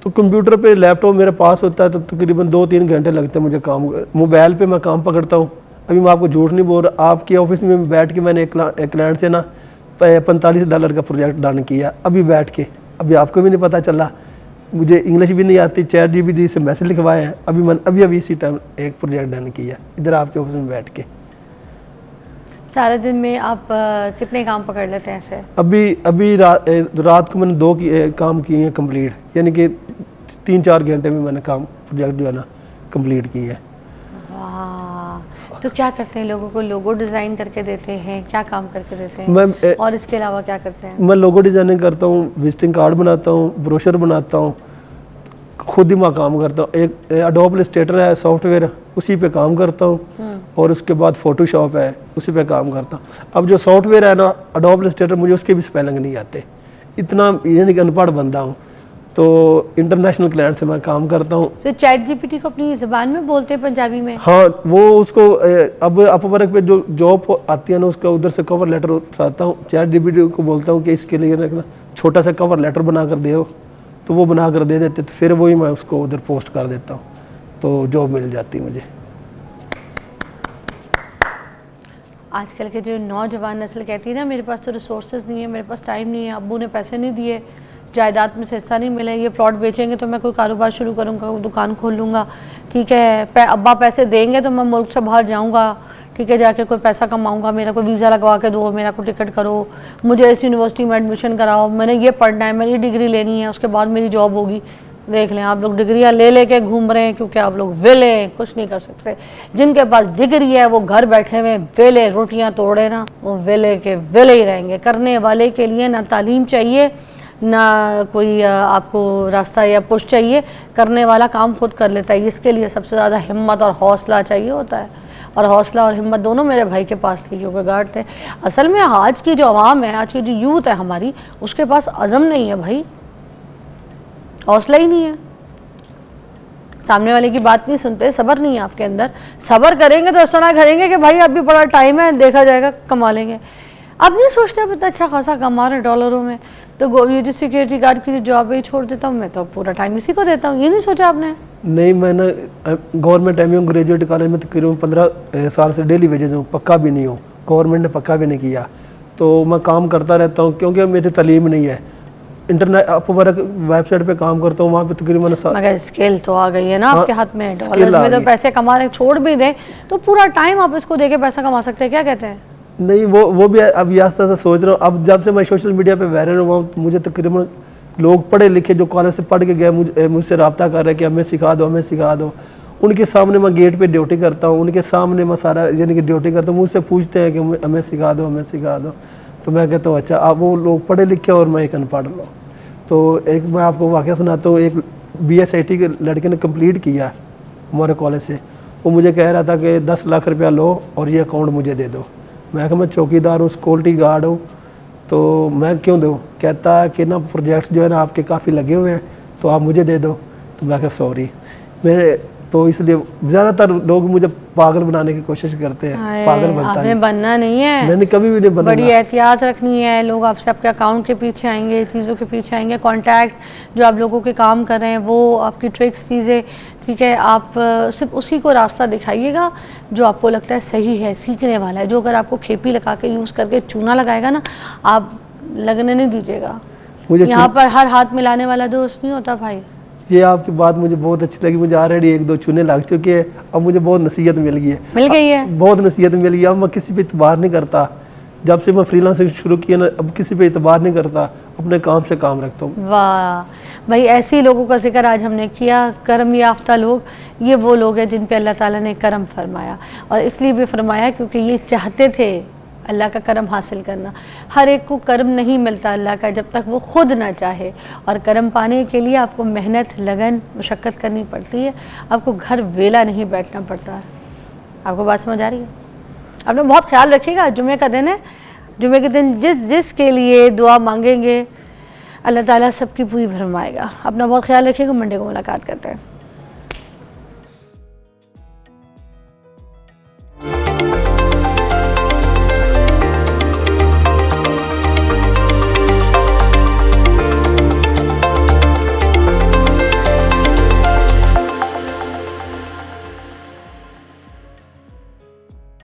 तो कंप्यूटर पे लैपटॉप मेरे पास होता है तो तकरीबन 2-3 घंटे लगते हैं मुझे काम। मोबाइल पे मैं काम पकड़ता हूँ। अभी मैं आपको झूठ नहीं बोल रहा, आपके ऑफिस में बैठ के मैंने एक क्लाइंट से ना $45 का प्रोजेक्ट डन किया अभी बैठ के। अभी आपको भी नहीं पता चला, मुझे इंग्लिश भी नहीं आती, चैट जीपीटी से मैसेज लिखवाए हैं। अभी इसी टाइम एक प्रोजेक्ट डन किया इधर आपके ऑफिस में बैठ के। सारे दिन में आप कितने काम पकड़ लेते हैं ऐसे? अभी रात को मैंने 2 काम किए हैं कंप्लीट, यानी कि 3-4 घंटे में मैंने काम प्रोजेक्ट जो है ना कंप्लीट किया है। वाह, तो क्या करते हैं? लोगों को लोगो डिज़ाइन करके देते हैं, क्या काम करके देते हैं? और इसके अलावा क्या करते हैं? मैं लोगो डिज़ाइनिंग करता हूँ, विजिटिंग कार्ड बनाता हूँ, ब्रोशर बनाता हूँ, खुद ही मैं काम करता हूँ। एक एडोब इलस्ट्रेटर है सॉफ्टवेयर, उसी पे काम करता हूँ, और उसके बाद फोटोशॉप है, उसी पे काम करता हूँ। अब जो सॉफ्टवेयर है ना एडोब इलस्ट्रेटर, मुझे उसके भी स्पेलिंग नहीं आते, इतना यानी कि अनपढ़ बंदा हूँ। तो इंटरनेशनल क्लाइंट से मैं काम करता हूँ। तो चैट जीपीटी को अपनी ज़बान में बोलते हैं, पंजाबी में? हाँ, वो उसको अब अपवर्क पे जो जॉब आती है ना, उसका उधर से कवर लेटर उठाता हूँ, चैट जीपीटी को बोलता हूँ कि इसके लिए ना छोटा सा कवर लेटर बना कर दे, तो वो बना कर दे देते, तो फिर वही मैं उसको उधर पोस्ट कर देता हूँ, तो जॉब मिल जाती मुझे। आजकल के जो नौजवान नस्ल कहती है ना, मेरे पास तो रिसोर्सेज नहीं है, मेरे पास टाइम नहीं है, अब्बू ने पैसे नहीं दिए, जायदाद में से हिस्सा नहीं मिला, ये प्लॉट बेचेंगे तो मैं कोई कारोबार शुरू करूँगा, दुकान खोल लूँगा, ठीक है, अब्बा पैसे देंगे तो मैं मुल्क से बाहर जाऊँगा, ठीक है, जाके कोई पैसा कमाऊँगा, मेरा कोई वीज़ा लगवा के दो, मेरा कोई टिकट करो, मुझे इस यूनिवर्सिटी में एडमिशन कराओ, मैंने ये पढ़ना है, मेरी डिग्री लेनी है, उसके बाद मेरी जॉब होगी। देख लें, आप लोग डिग्रियां ले लेके घूम रहे हैं क्योंकि आप लोग वेले हैं, कुछ नहीं कर सकते। जिनके पास डिग्री है वो घर बैठे हुए वेले, रोटियां तोड़े ना, वो वेले के वेले ही रहेंगे। करने वाले के लिए ना तालीम चाहिए, ना कोई आपको रास्ता या पुश चाहिए, करने वाला काम खुद कर लेता है। इसके लिए सबसे ज़्यादा हिम्मत और हौसला चाहिए होता है, और हौसला और हिम्मत दोनों मेरे भाई के पास थी, क्योंकि गार्ड थे। असल में आज की जो आवाम है, आज की जो यूथ है हमारी, उसके पास अज़म नहीं है भाई, हौसला ही नहीं है, सामने वाले की बात नहीं सुनते, सब्र नहीं है आपके अंदर। सब्र करेंगे तो इस तरह करेंगे कि भाई अभी बड़ा टाइम है, देखा जाएगा, कमा लेंगे। अब नहीं सोचते अब इतना अच्छा खासा कमा रहे डॉलरों में, तो ये जो सिक्योरिटी गार्ड की जो जॉब है छोड़ देता हूँ, मैं तो पूरा टाइम इसी को देता हूँ। ये नहीं सोचा आपने? नहीं, मैंने गवर्नमेंट एमयू ग्रेजुएट कॉलेज में तकरीबन 15 साल से डेली वेजेस हूँ, पक्का भी नहीं हूँ, गवर्नमेंट ने पक्का भी नहीं किया, तो मैं काम करता रहता हूँ क्योंकि मेरी तालीम नहीं है। इंटरनेट अपवर्क वेबसाइट पे काम करता हूँ, वहाँ पे तकरीबन मगर स्किल तो आ गई है ना आपके हाथ में, डॉलर्स में तो पैसे कमा रहे, छोड़ भी दें तो पूरा टाइम आप इसको देके पैसा कमा सकते हैं। क्या कहते हैं? नहीं, वो भी अभी आस्ता आस्ता सोच रहा हूँ। अब जब से मैं सोशल मीडिया पे वायरल हुआ, मुझे तकरीबन लोग पढ़े लिखे जो कॉलेज से पढ़ के गए मुझसे रब्ता कर रहे हैं कि हमें सिखा दो, हमें सिखा दो। उनके सामने मैं गेट पे ड्यूटी करता हूँ, उनके सामने मैं सारा यानी कि ड्यूटी करता हूँ, मुझसे पूछते हैं कि हमें सिखा दो, हमें सिखा दो। तो मैं कहता हूँ अच्छा, अब वो लोग पढ़े लिखे और मैं एक अनपढ़ लो। तो एक मैं आपको वाक़या सुनाता हूँ। एक BSIT के लड़के ने कंप्लीट किया हमारे कॉलेज से, वो मुझे कह रहा था कि 10 लाख रुपया लो और ये अकाउंट मुझे दे दो। मैं कहा मैं चौकीदार हूँ, सिक्योरिटी गार्ड हूँ, तो मैं क्यों दूँ? कहता है कि ना प्रोजेक्ट जो है ना आपके काफ़ी लगे हुए हैं, तो आप मुझे दे दो। तो मैं कहा सॉरी, मैं तो इसलिए ज़्यादातर लोग मुझे पागल बनाने की कोशिश करते हैं। पागल बनना नहीं है, मैंने कभी भी नहीं बनना। बड़ी एहतियात रखनी है। लोग आपसे आपके अकाउंट के पीछे आएंगे, चीज़ों के पीछे आएंगे, कॉन्टैक्ट जो आप लोगों के काम कर रहे हैं वो आपकी ट्रिक्स चीज़ें, ठीक है, आप सिर्फ उसी को रास्ता दिखाइएगा जो आपको लगता है सही है, सीखने वाला है। जो अगर आपको खेपी लगा के यूज़ करके चूना लगाएगा ना, आप लगने नहीं दीजिएगा। यहाँ पर हर हाथ मिलाने वाला दोस्त नहीं होता भाई। ये आपकी बात मुझे बहुत अच्छी लगी। मुझे ऑलरेडी 1-2 चूने लग चुके हैं, अब मुझे बहुत नसीहत मिल गई है, बहुत नसीहत मिल गई। अब मैं किसी पे इतबार नहीं करता। जब से मैं फ्रीलांसिंग शुरू किया ना, अब किसी पे इतबार नहीं करता, अपने काम से काम रखता हूँ। वाह भाई, ऐसे लोगों का जिक्र आज हमने किया। करम याफ्ता लोग, ये वो लोग हैं जिन पे अल्लाह ताला ने करम फरमाया, और इसलिए भी फरमाया क्योंकि ये चाहते थे अल्लाह का करम हासिल करना। हर एक को करम नहीं मिलता अल्लाह का जब तक वो खुद ना चाहे, और करम पाने के लिए आपको मेहनत, लगन, मुशक्क़त करनी पड़ती है। आपको घर वेला नहीं बैठना पड़ता। आपको बात समझ आ रही है? आपने बहुत ख्याल रखिएगा, जुमे का दिन है, जुमे के दिन जिस के लिए दुआ मांगेंगे अल्लाह ताला सबकी पूरी फरमाएगा। अपना बहुत ख्याल रखिएगा। मंडे को मुलाकात करते हैं।